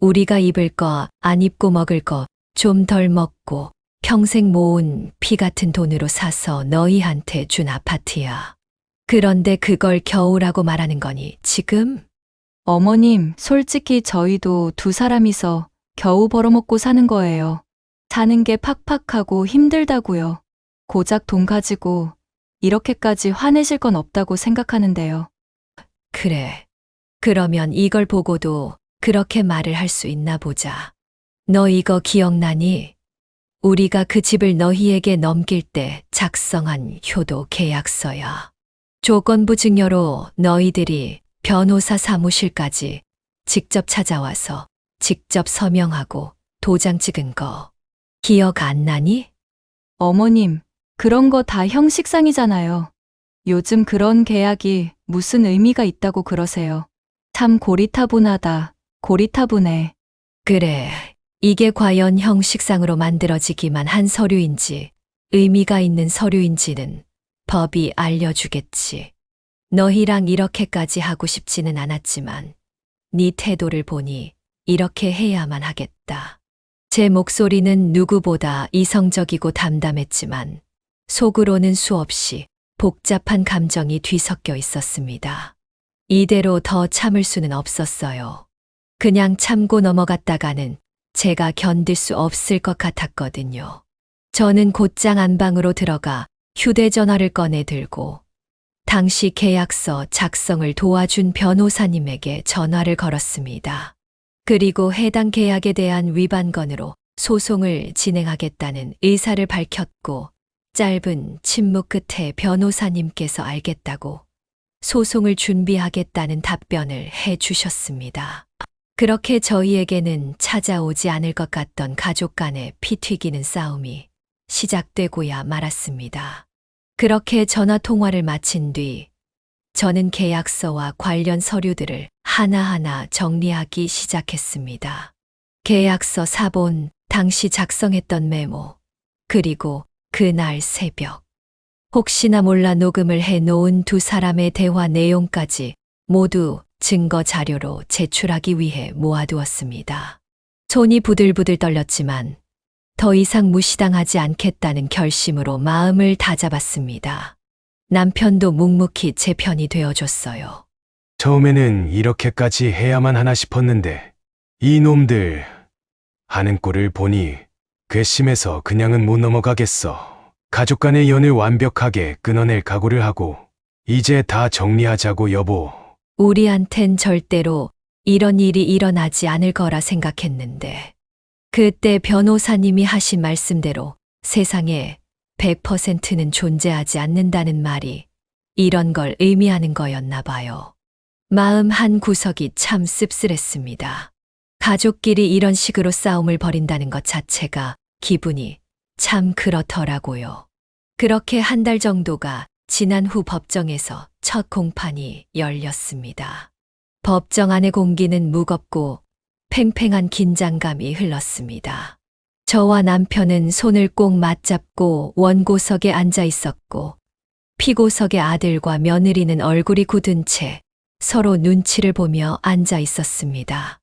우리가 입을 거, 안 입고 먹을 거 좀 덜 먹고 평생 모은 피 같은 돈으로 사서 너희한테 준 아파트야. 그런데 그걸 겨우라고 말하는 거니, 지금? 어머님, 솔직히 저희도 두 사람이서 겨우 벌어먹고 사는 거예요. 사는 게 팍팍하고 힘들다고요. 고작 돈 가지고 이렇게까지 화내실 건 없다고 생각하는데요. 그래. 그러면 이걸 보고도 그렇게 말을 할 수 있나 보자. 너 이거 기억나니? 우리가 그 집을 너희에게 넘길 때 작성한 효도 계약서야. 조건부 증여로 너희들이 변호사 사무실까지 직접 찾아와서 직접 서명하고 도장 찍은 거. 기억 안 나니? 어머님, 그런 거 다 형식상이잖아요. 요즘 그런 계약이 무슨 의미가 있다고 그러세요. 참 고리타분하다, 고리타분해. 그래. 이게 과연 형식상으로 만들어지기만 한 서류인지 의미가 있는 서류인지는 법이 알려주겠지. 너희랑 이렇게까지 하고 싶지는 않았지만 네 태도를 보니 이렇게 해야만 하겠다. 제 목소리는 누구보다 이성적이고 담담했지만 속으로는 수없이 복잡한 감정이 뒤섞여 있었습니다. 이대로 더 참을 수는 없었어요. 그냥 참고 넘어갔다가는 제가 견딜 수 없을 것 같았거든요. 저는 곧장 안방으로 들어가 휴대전화를 꺼내 들고 당시 계약서 작성을 도와준 변호사님에게 전화를 걸었습니다. 그리고 해당 계약에 대한 위반건으로 소송을 진행하겠다는 의사를 밝혔고 짧은 침묵 끝에 변호사님께서 알겠다고 소송을 준비하겠다는 답변을 해 주셨습니다. 그렇게 저희에게는 찾아오지 않을 것 같던 가족 간의 피 튀기는 싸움이 시작되고야 말았습니다. 그렇게 전화 통화를 마친 뒤 저는 계약서와 관련 서류들을 하나하나 정리하기 시작했습니다. 계약서 사본, 당시 작성했던 메모, 그리고 그날 새벽. 혹시나 몰라 녹음을 해 놓은 두 사람의 대화 내용까지 모두 증거 자료로 제출하기 위해 모아두었습니다. 손이 부들부들 떨렸지만 더 이상 무시당하지 않겠다는 결심으로 마음을 다잡았습니다. 남편도 묵묵히 제 편이 되어줬어요. 처음에는 이렇게까지 해야만 하나 싶었는데 이 놈들 하는 꼴을 보니 괘씸해서 그냥은 못 넘어가겠어. 가족 간의 연을 완벽하게 끊어낼 각오를 하고 이제 다 정리하자고 여보. 우리한텐 절대로 이런 일이 일어나지 않을 거라 생각했는데 그때 변호사님이 하신 말씀대로 세상에 100%는 존재하지 않는다는 말이 이런 걸 의미하는 거였나 봐요. 마음 한 구석이 참 씁쓸했습니다. 가족끼리 이런 식으로 싸움을 벌인다는 것 자체가 기분이 참 그렇더라고요. 그렇게 한 달 정도가 지난 후 법정에서 첫 공판이 열렸습니다. 법정 안의 공기는 무겁고 팽팽한 긴장감이 흘렀습니다. 저와 남편은 손을 꼭 맞잡고 원고석에 앉아 있었고 피고석의 아들과 며느리는 얼굴이 굳은 채 서로 눈치를 보며 앉아 있었습니다.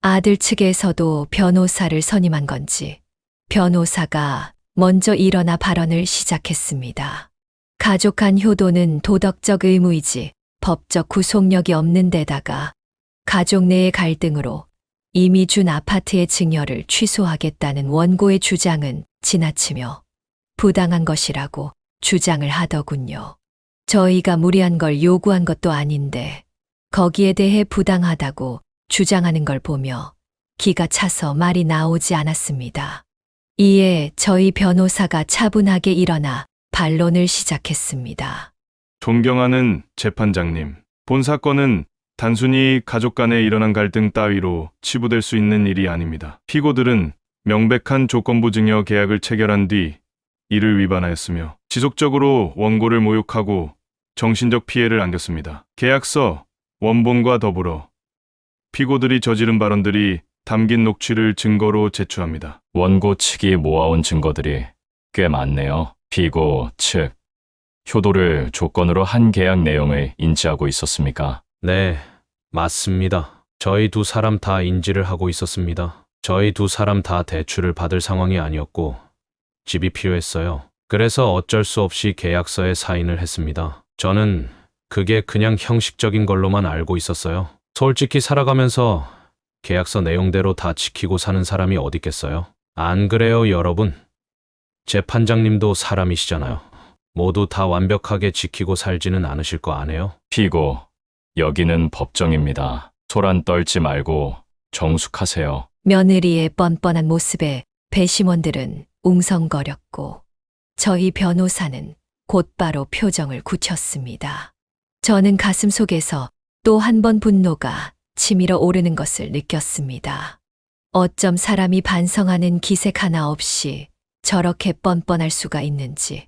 아들 측에서도 변호사를 선임한 건지 변호사가 먼저 일어나 발언을 시작했습니다. 가족 간 효도는 도덕적 의무이지 법적 구속력이 없는 데다가 가족 내의 갈등으로 이미 준 아파트의 증여를 취소하겠다는 원고의 주장은 지나치며 부당한 것이라고 주장을 하더군요. 저희가 무리한 걸 요구한 것도 아닌데 거기에 대해 부당하다고 주장하는 걸 보며 기가 차서 말이 나오지 않았습니다. 이에 저희 변호사가 차분하게 일어나 반론을 시작했습니다. 존경하는 재판장님, 본 사건은 단순히 가족 간에 일어난 갈등 따위로 치부될 수 있는 일이 아닙니다. 피고들은 명백한 조건부 증여 계약을 체결한 뒤 이를 위반하였으며 지속적으로 원고를 모욕하고 정신적 피해를 안겼습니다. 계약서, 원본과 더불어 피고들이 저지른 발언들이 담긴 녹취를 증거로 제출합니다. 원고 측이 모아온 증거들이 꽤 많네요. 피고 측, 효도를 조건으로 한 계약 내용을 인지하고 있었습니까? 네, 맞습니다. 저희 두 사람 다 인지를 하고 있었습니다. 저희 두 사람 다 대출을 받을 상황이 아니었고 집이 필요했어요. 그래서 어쩔 수 없이 계약서에 사인을 했습니다. 저는 그게 그냥 형식적인 걸로만 알고 있었어요. 솔직히 살아가면서 계약서 내용대로 다 지키고 사는 사람이 어디 있겠어요? 안 그래요, 여러분? 재판장님도 사람이시잖아요. 모두 다 완벽하게 지키고 살지는 않으실 거 아네요? 피고, 여기는 법정입니다. 소란 떨지 말고 정숙하세요. 며느리의 뻔뻔한 모습에 배심원들은 웅성거렸고 저희 변호사는 곧바로 표정을 굳혔습니다. 저는 가슴 속에서 또 한 번 분노가 치밀어 오르는 것을 느꼈습니다. 어쩜 사람이 반성하는 기색 하나 없이 저렇게 뻔뻔할 수가 있는지.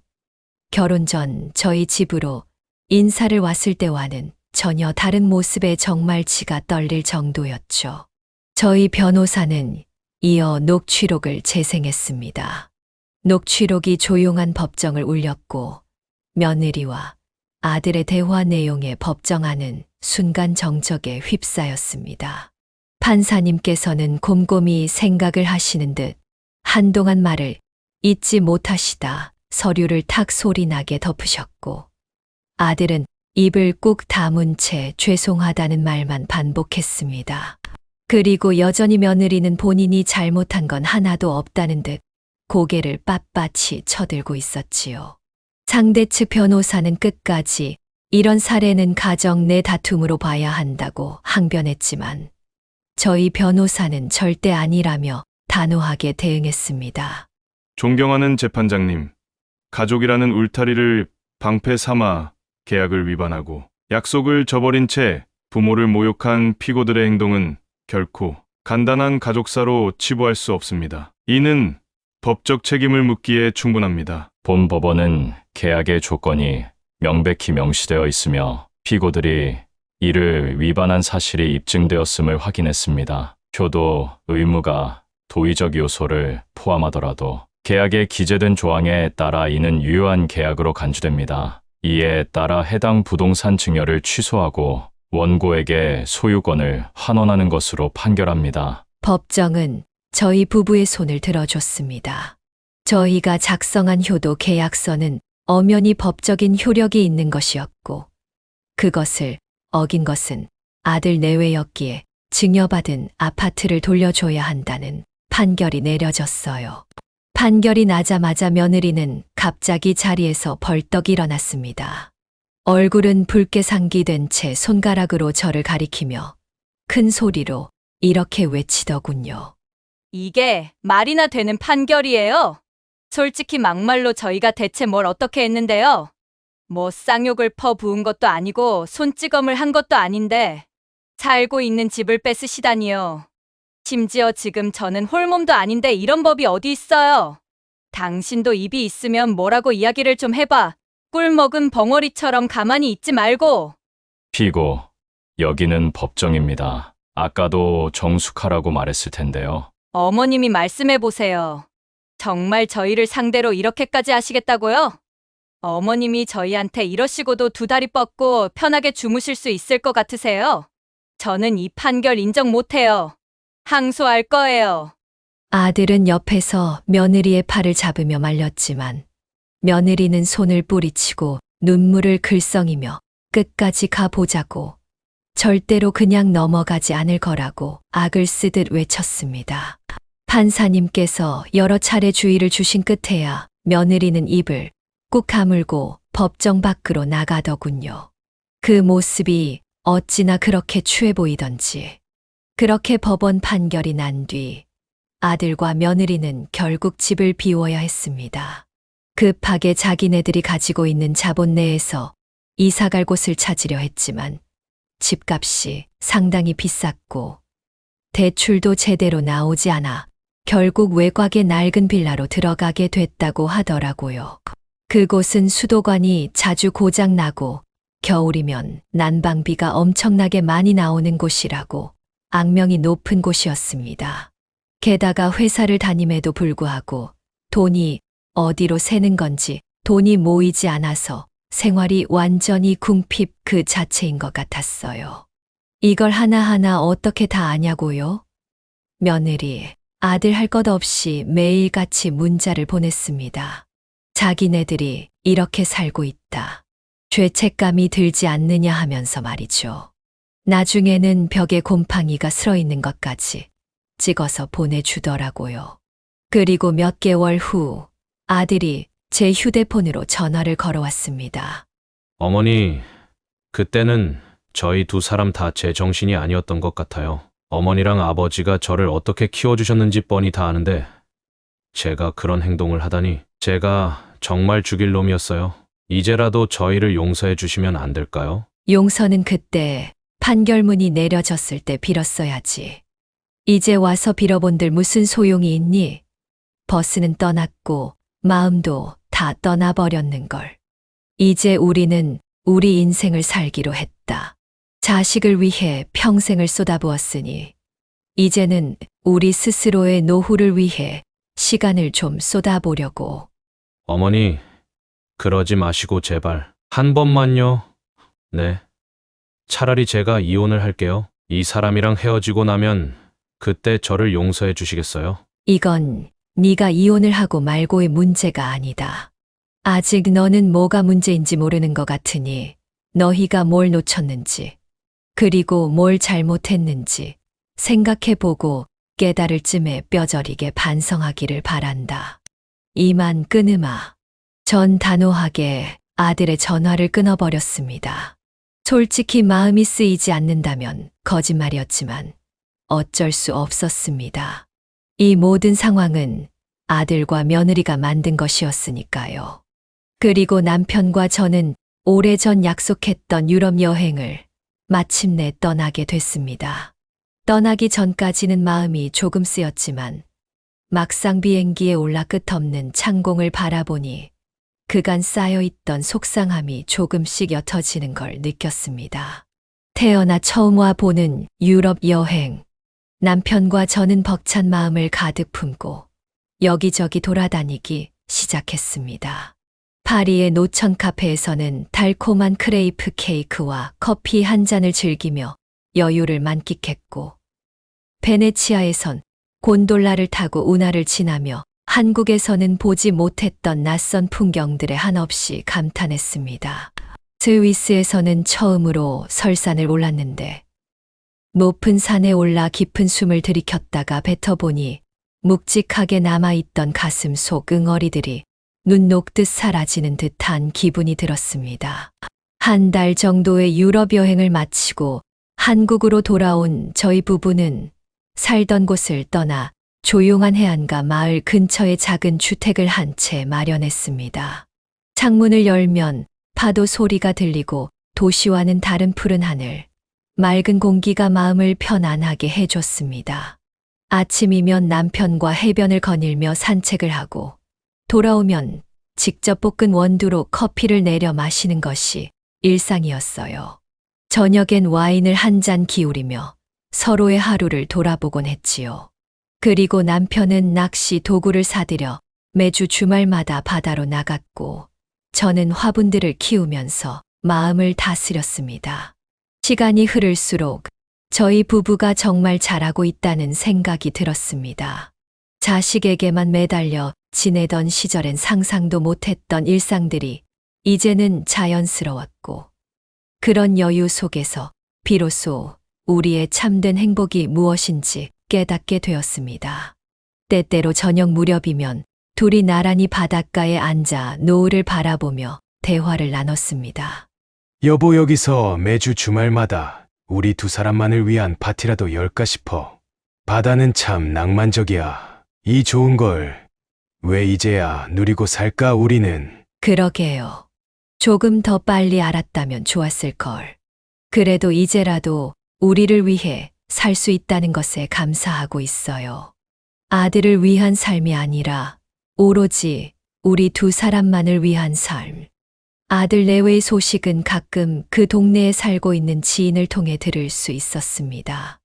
결혼 전 저희 집으로 인사를 왔을 때와는 전혀 다른 모습의 정말치가 떨릴 정도였죠. 저희 변호사는 이어 녹취록을 재생했습니다. 녹취록이 조용한 법정을 울렸고 며느리와 아들의 대화 내용에 법정안은 순간 정적에 휩싸였습니다. 판사님께서는 곰곰이 생각을 하시는 듯 한동안 말을 잊지 못하시다 서류를 탁 소리나게 덮으셨고 아들은 입을 꾹 다문 채 죄송하다는 말만 반복했습니다. 그리고 여전히 며느리는 본인이 잘못한 건 하나도 없다는 듯 고개를 빳빳이 쳐들고 있었지요. 상대 측 변호사는 끝까지 이런 사례는 가정 내 다툼으로 봐야 한다고 항변했지만 저희 변호사는 절대 아니라며 단호하게 대응했습니다. 존경하는 재판장님, 가족이라는 울타리를 방패 삼아 계약을 위반하고 약속을 저버린 채 부모를 모욕한 피고들의 행동은 결코 간단한 가족사로 치부할 수 없습니다. 이는 법적 책임을 묻기에 충분합니다. 본 법원은 계약의 조건이 명백히 명시되어 있으며 피고들이 이를 위반한 사실이 입증되었음을 확인했습니다. 효도 의무가 도의적 요소를 포함하더라도 계약에 기재된 조항에 따라 이는 유효한 계약으로 간주됩니다. 이에 따라 해당 부동산 증여를 취소하고 원고에게 소유권을 환원하는 것으로 판결합니다. 법정은 저희 부부의 손을 들어줬습니다. 저희가 작성한 효도 계약서는 엄연히 법적인 효력이 있는 것이었고 그것을 어긴 것은 아들 내외였기에 증여받은 아파트를 돌려줘야 한다는 판결이 내려졌어요. 판결이 나자마자 며느리는 갑자기 자리에서 벌떡 일어났습니다. 얼굴은 붉게 상기된 채 손가락으로 저를 가리키며 큰 소리로 이렇게 외치더군요. 이게 말이나 되는 판결이에요? 솔직히 막말로 저희가 대체 뭘 어떻게 했는데요? 뭐 쌍욕을 퍼부은 것도 아니고 손찌검을 한 것도 아닌데 살고 있는 집을 뺏으시다니요. 심지어 지금 저는 홀몸도 아닌데 이런 법이 어디 있어요? 당신도 입이 있으면 뭐라고 이야기를 좀 해봐. 꿀 먹은 벙어리처럼 가만히 있지 말고. 피고, 여기는 법정입니다. 아까도 정숙하라고 말했을 텐데요. 어머님이 말씀해 보세요. 정말 저희를 상대로 이렇게까지 하시겠다고요? 어머님이 저희한테 이러시고도 두 다리 뻗고 편하게 주무실 수 있을 것 같으세요? 저는 이 판결 인정 못해요. 항소할 거예요. 아들은 옆에서 며느리의 팔을 잡으며 말렸지만 며느리는 손을 뿌리치고 눈물을 글썽이며 끝까지 가보자고 절대로 그냥 넘어가지 않을 거라고 악을 쓰듯 외쳤습니다. 판사님께서 여러 차례 주의를 주신 끝에야 며느리는 입을 꾹 다물고 법정 밖으로 나가더군요. 그 모습이 어찌나 그렇게 추해 보이던지. 그렇게 법원 판결이 난 뒤 아들과 며느리는 결국 집을 비워야 했습니다. 급하게 자기네들이 가지고 있는 자본 내에서 이사갈 곳을 찾으려 했지만 집값이 상당히 비쌌고 대출도 제대로 나오지 않아 결국 외곽의 낡은 빌라로 들어가게 됐다고 하더라고요. 그곳은 수도관이 자주 고장나고 겨울이면 난방비가 엄청나게 많이 나오는 곳이라고 악명이 높은 곳이었습니다. 게다가 회사를 다님에도 불구하고 돈이 어디로 새는 건지 돈이 모이지 않아서 생활이 완전히 궁핍 그 자체인 것 같았어요. 이걸 하나하나 어떻게 다 아냐고요? 며느리, 아들 할 것 없이 매일같이 문자를 보냈습니다. 자기네들이 이렇게 살고 있다. 죄책감이 들지 않느냐 하면서 말이죠. 나중에는 벽에 곰팡이가 슬어 있는 것까지 찍어서 보내주더라고요. 그리고 몇 개월 후 아들이 제 휴대폰으로 전화를 걸어왔습니다. 어머니, 그때는 저희 두 사람 다 제 정신이 아니었던 것 같아요. 어머니랑 아버지가 저를 어떻게 키워주셨는지 뻔히 다 아는데 제가 그런 행동을 하다니 제가 정말 죽일 놈이었어요. 이제라도 저희를 용서해 주시면 안 될까요? 용서는 그때 판결문이 내려졌을 때 빌었어야지. 이제 와서 빌어본들 무슨 소용이 있니? 버스는 떠났고 마음도 다 떠나버렸는걸. 이제 우리는 우리 인생을 살기로 했다. 자식을 위해 평생을 쏟아부었으니 이제는 우리 스스로의 노후를 위해 시간을 좀 쏟아보려고. 어머니, 그러지 마시고 제발 한 번만요. 네. 차라리 제가 이혼을 할게요. 이 사람이랑 헤어지고 나면 그때 저를 용서해 주시겠어요? 이건 네가 이혼을 하고 말고의 문제가 아니다. 아직 너는 뭐가 문제인지 모르는 것 같으니 너희가 뭘 놓쳤는지 그리고 뭘 잘못했는지 생각해보고 깨달을 쯤에 뼈저리게 반성하기를 바란다. 이만 끊으마. 전 단호하게 아들의 전화를 끊어버렸습니다. 솔직히 마음이 쓰이지 않는다면 거짓말이었지만 어쩔 수 없었습니다. 이 모든 상황은 아들과 며느리가 만든 것이었으니까요. 그리고 남편과 저는 오래전 약속했던 유럽 여행을 마침내 떠나게 됐습니다. 떠나기 전까지는 마음이 조금 쓰였지만 막상 비행기에 올라 끝없는 창공을 바라보니 그간 쌓여있던 속상함이 조금씩 옅어지는 걸 느꼈습니다. 태어나 처음 와보는 유럽 여행. 남편과 저는 벅찬 마음을 가득 품고 여기저기 돌아다니기 시작했습니다. 파리의 노천 카페에서는 달콤한 크레이프 케이크와 커피 한 잔을 즐기며 여유를 만끽했고, 베네치아에선 곤돌라를 타고 운하를 지나며 한국에서는 보지 못했던 낯선 풍경들에 한없이 감탄했습니다. 스위스에서는 처음으로 설산을 올랐는데 높은 산에 올라 깊은 숨을 들이켰다가 뱉어보니 묵직하게 남아있던 가슴 속 응어리들이 눈 녹듯 사라지는 듯한 기분이 들었습니다. 한 달 정도의 유럽 여행을 마치고 한국으로 돌아온 저희 부부는 살던 곳을 떠나 조용한 해안가 마을 근처에 작은 주택을 한 채 마련했습니다. 창문을 열면 파도 소리가 들리고 도시와는 다른 푸른 하늘, 맑은 공기가 마음을 편안하게 해줬습니다. 아침이면 남편과 해변을 거닐며 산책을 하고 돌아오면 직접 볶은 원두로 커피를 내려 마시는 것이 일상이었어요. 저녁엔 와인을 한 잔 기울이며 서로의 하루를 돌아보곤 했지요. 그리고 남편은 낚시 도구를 사들여 매주 주말마다 바다로 나갔고 저는 화분들을 키우면서 마음을 다스렸습니다. 시간이 흐를수록 저희 부부가 정말 잘하고 있다는 생각이 들었습니다. 자식에게만 매달려 지내던 시절엔 상상도 못했던 일상들이 이제는 자연스러웠고 그런 여유 속에서 비로소 우리의 참된 행복이 무엇인지 깨닫게 되었습니다. 때때로 저녁 무렵이면 둘이 나란히 바닷가에 앉아 노을을 바라보며 대화를 나눴습니다. 여보, 여기서 매주 주말마다 우리 두 사람만을 위한 파티라도 열까 싶어. 바다는 참 낭만적이야. 이 좋은 걸 왜 이제야 누리고 살까 우리는. 그러게요. 조금 더 빨리 알았다면 좋았을 걸. 그래도 이제라도 우리를 위해 살 수 있다는 것에 감사하고 있어요. 아들을 위한 삶이 아니라 오로지 우리 두 사람만을 위한 삶. 아들 내외의 소식은 가끔 그 동네에 살고 있는 지인을 통해 들을 수 있었습니다.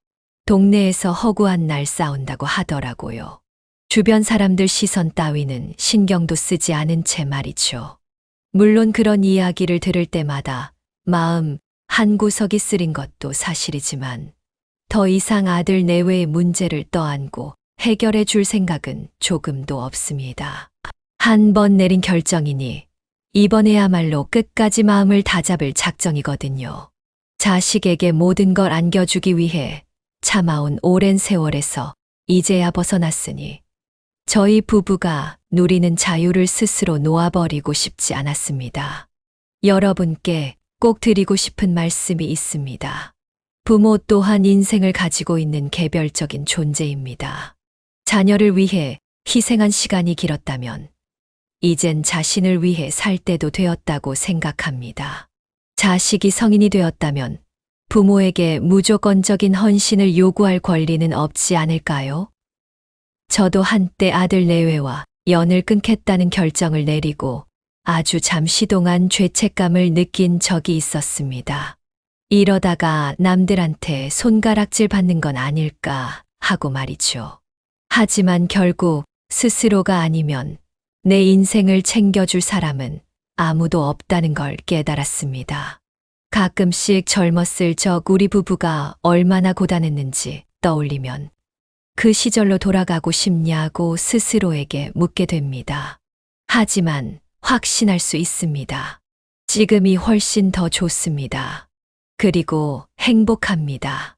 동네에서 허구한 날 싸운다고 하더라고요. 주변 사람들 시선 따위는 신경도 쓰지 않은 채 말이죠. 물론 그런 이야기를 들을 때마다 마음 한구석이 쓰린 것도 사실이지만 더 이상 아들 내외의 문제를 떠안고 해결해 줄 생각은 조금도 없습니다. 한 번 내린 결정이니 이번에야말로 끝까지 마음을 다잡을 작정이거든요. 자식에게 모든 걸 안겨주기 위해 참아온 오랜 세월에서 이제야 벗어났으니 저희 부부가 누리는 자유를 스스로 놓아버리고 싶지 않았습니다. 여러분께 꼭 드리고 싶은 말씀이 있습니다. 부모 또한 인생을 가지고 있는 개별적인 존재입니다. 자녀를 위해 희생한 시간이 길었다면 이젠 자신을 위해 살 때도 되었다고 생각합니다. 자식이 성인이 되었다면 부모에게 무조건적인 헌신을 요구할 권리는 없지 않을까요? 저도 한때 아들 내외와 연을 끊겠다는 결정을 내리고 아주 잠시 동안 죄책감을 느낀 적이 있었습니다. 이러다가 남들한테 손가락질 받는 건 아닐까 하고 말이죠. 하지만 결국 스스로가 아니면 내 인생을 챙겨줄 사람은 아무도 없다는 걸 깨달았습니다. 가끔씩 젊었을 적 우리 부부가 얼마나 고단했는지 떠올리면 그 시절로 돌아가고 싶냐고 스스로에게 묻게 됩니다. 하지만 확신할 수 있습니다. 지금이 훨씬 더 좋습니다. 그리고 행복합니다.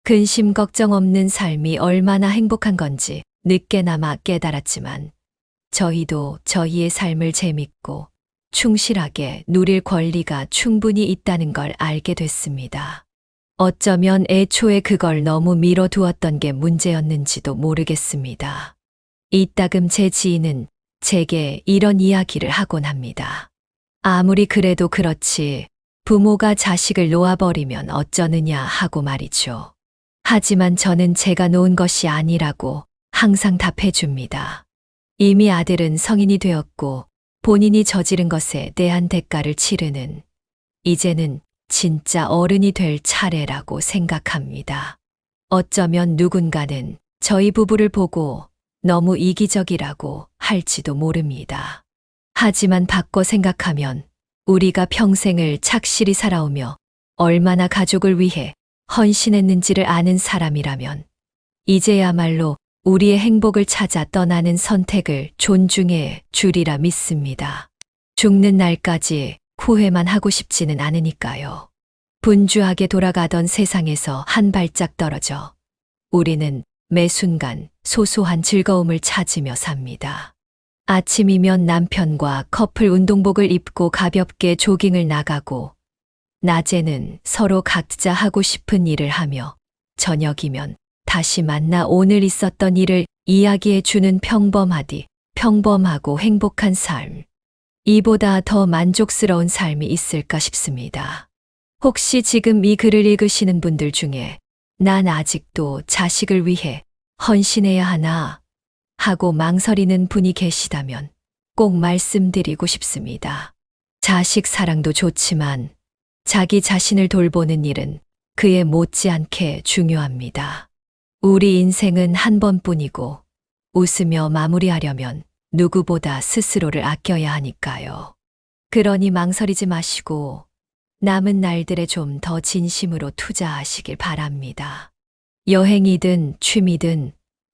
근심 걱정 없는 삶이 얼마나 행복한 건지 늦게나마 깨달았지만 저희도 저희의 삶을 재밌고 충실하게 누릴 권리가 충분히 있다는 걸 알게 됐습니다. 어쩌면 애초에 그걸 너무 미뤄두었던 게 문제였는지도 모르겠습니다. 이따금 제 지인은 제게 이런 이야기를 하곤 합니다. 아무리 그래도 그렇지 부모가 자식을 놓아버리면 어쩌느냐 하고 말이죠. 하지만 저는 제가 놓은 것이 아니라고 항상 답해줍니다. 이미 아들은 성인이 되었고 본인이 저지른 것에 대한 대가를 치르는 이제는 진짜 어른이 될 차례라고 생각합니다. 어쩌면 누군가는 저희 부부를 보고 너무 이기적이라고 할지도 모릅니다. 하지만 바꿔 생각하면 우리가 평생을 착실히 살아오며 얼마나 가족을 위해 헌신했는지를 아는 사람이라면 이제야말로 우리의 행복을 찾아 떠나는 선택을 존중해 주리라 믿습니다. 죽는 날까지 후회만 하고 싶지는 않으니까요. 분주하게 돌아가던 세상에서 한 발짝 떨어져 우리는 매 순간 소소한 즐거움을 찾으며 삽니다. 아침이면 남편과 커플 운동복을 입고 가볍게 조깅을 나가고 낮에는 서로 각자 하고 싶은 일을 하며 저녁이면 다시 만나 오늘 있었던 일을 이야기해 주는 평범하고 행복한 삶. 이보다 더 만족스러운 삶이 있을까 싶습니다. 혹시 지금 이 글을 읽으시는 분들 중에 난 아직도 자식을 위해 헌신해야 하나 하고 망설이는 분이 계시다면 꼭 말씀드리고 싶습니다. 자식 사랑도 좋지만 자기 자신을 돌보는 일은 그에 못지않게 중요합니다. 우리 인생은 한 번뿐이고 웃으며 마무리하려면 누구보다 스스로를 아껴야 하니까요. 그러니 망설이지 마시고 남은 날들에 좀 더 진심으로 투자하시길 바랍니다. 여행이든 취미든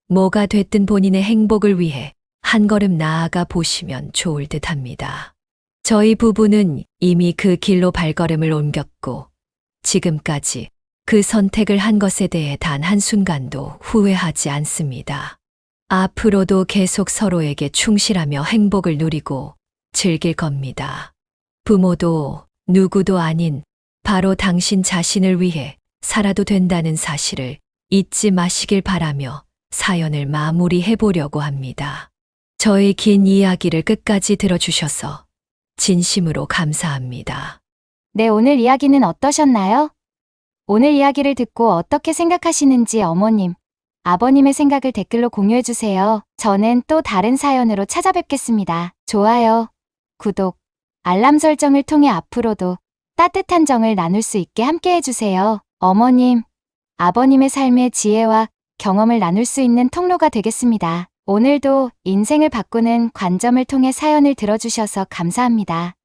뭐가 됐든 본인의 행복을 위해 한 걸음 나아가 보시면 좋을 듯 합니다. 저희 부부는 이미 그 길로 발걸음을 옮겼고 지금까지 그 선택을 한 것에 대해 단 한순간도 후회하지 않습니다. 앞으로도 계속 서로에게 충실하며 행복을 누리고 즐길 겁니다. 부모도 누구도 아닌 바로 당신 자신을 위해 살아도 된다는 사실을 잊지 마시길 바라며 사연을 마무리해 보려고 합니다. 저의 긴 이야기를 끝까지 들어주셔서 진심으로 감사합니다. 네, 오늘 이야기는 어떠셨나요? 오늘 이야기를 듣고 어떻게 생각하시는지 어머님, 아버님의 생각을 댓글로 공유해주세요. 저는 또 다른 사연으로 찾아뵙겠습니다. 좋아요, 구독, 알람 설정을 통해 앞으로도 따뜻한 정을 나눌 수 있게 함께 해주세요. 어머님, 아버님의 삶의 지혜와 경험을 나눌 수 있는 통로가 되겠습니다. 오늘도 인생을 바꾸는 관점을 통해 사연을 들어주셔서 감사합니다.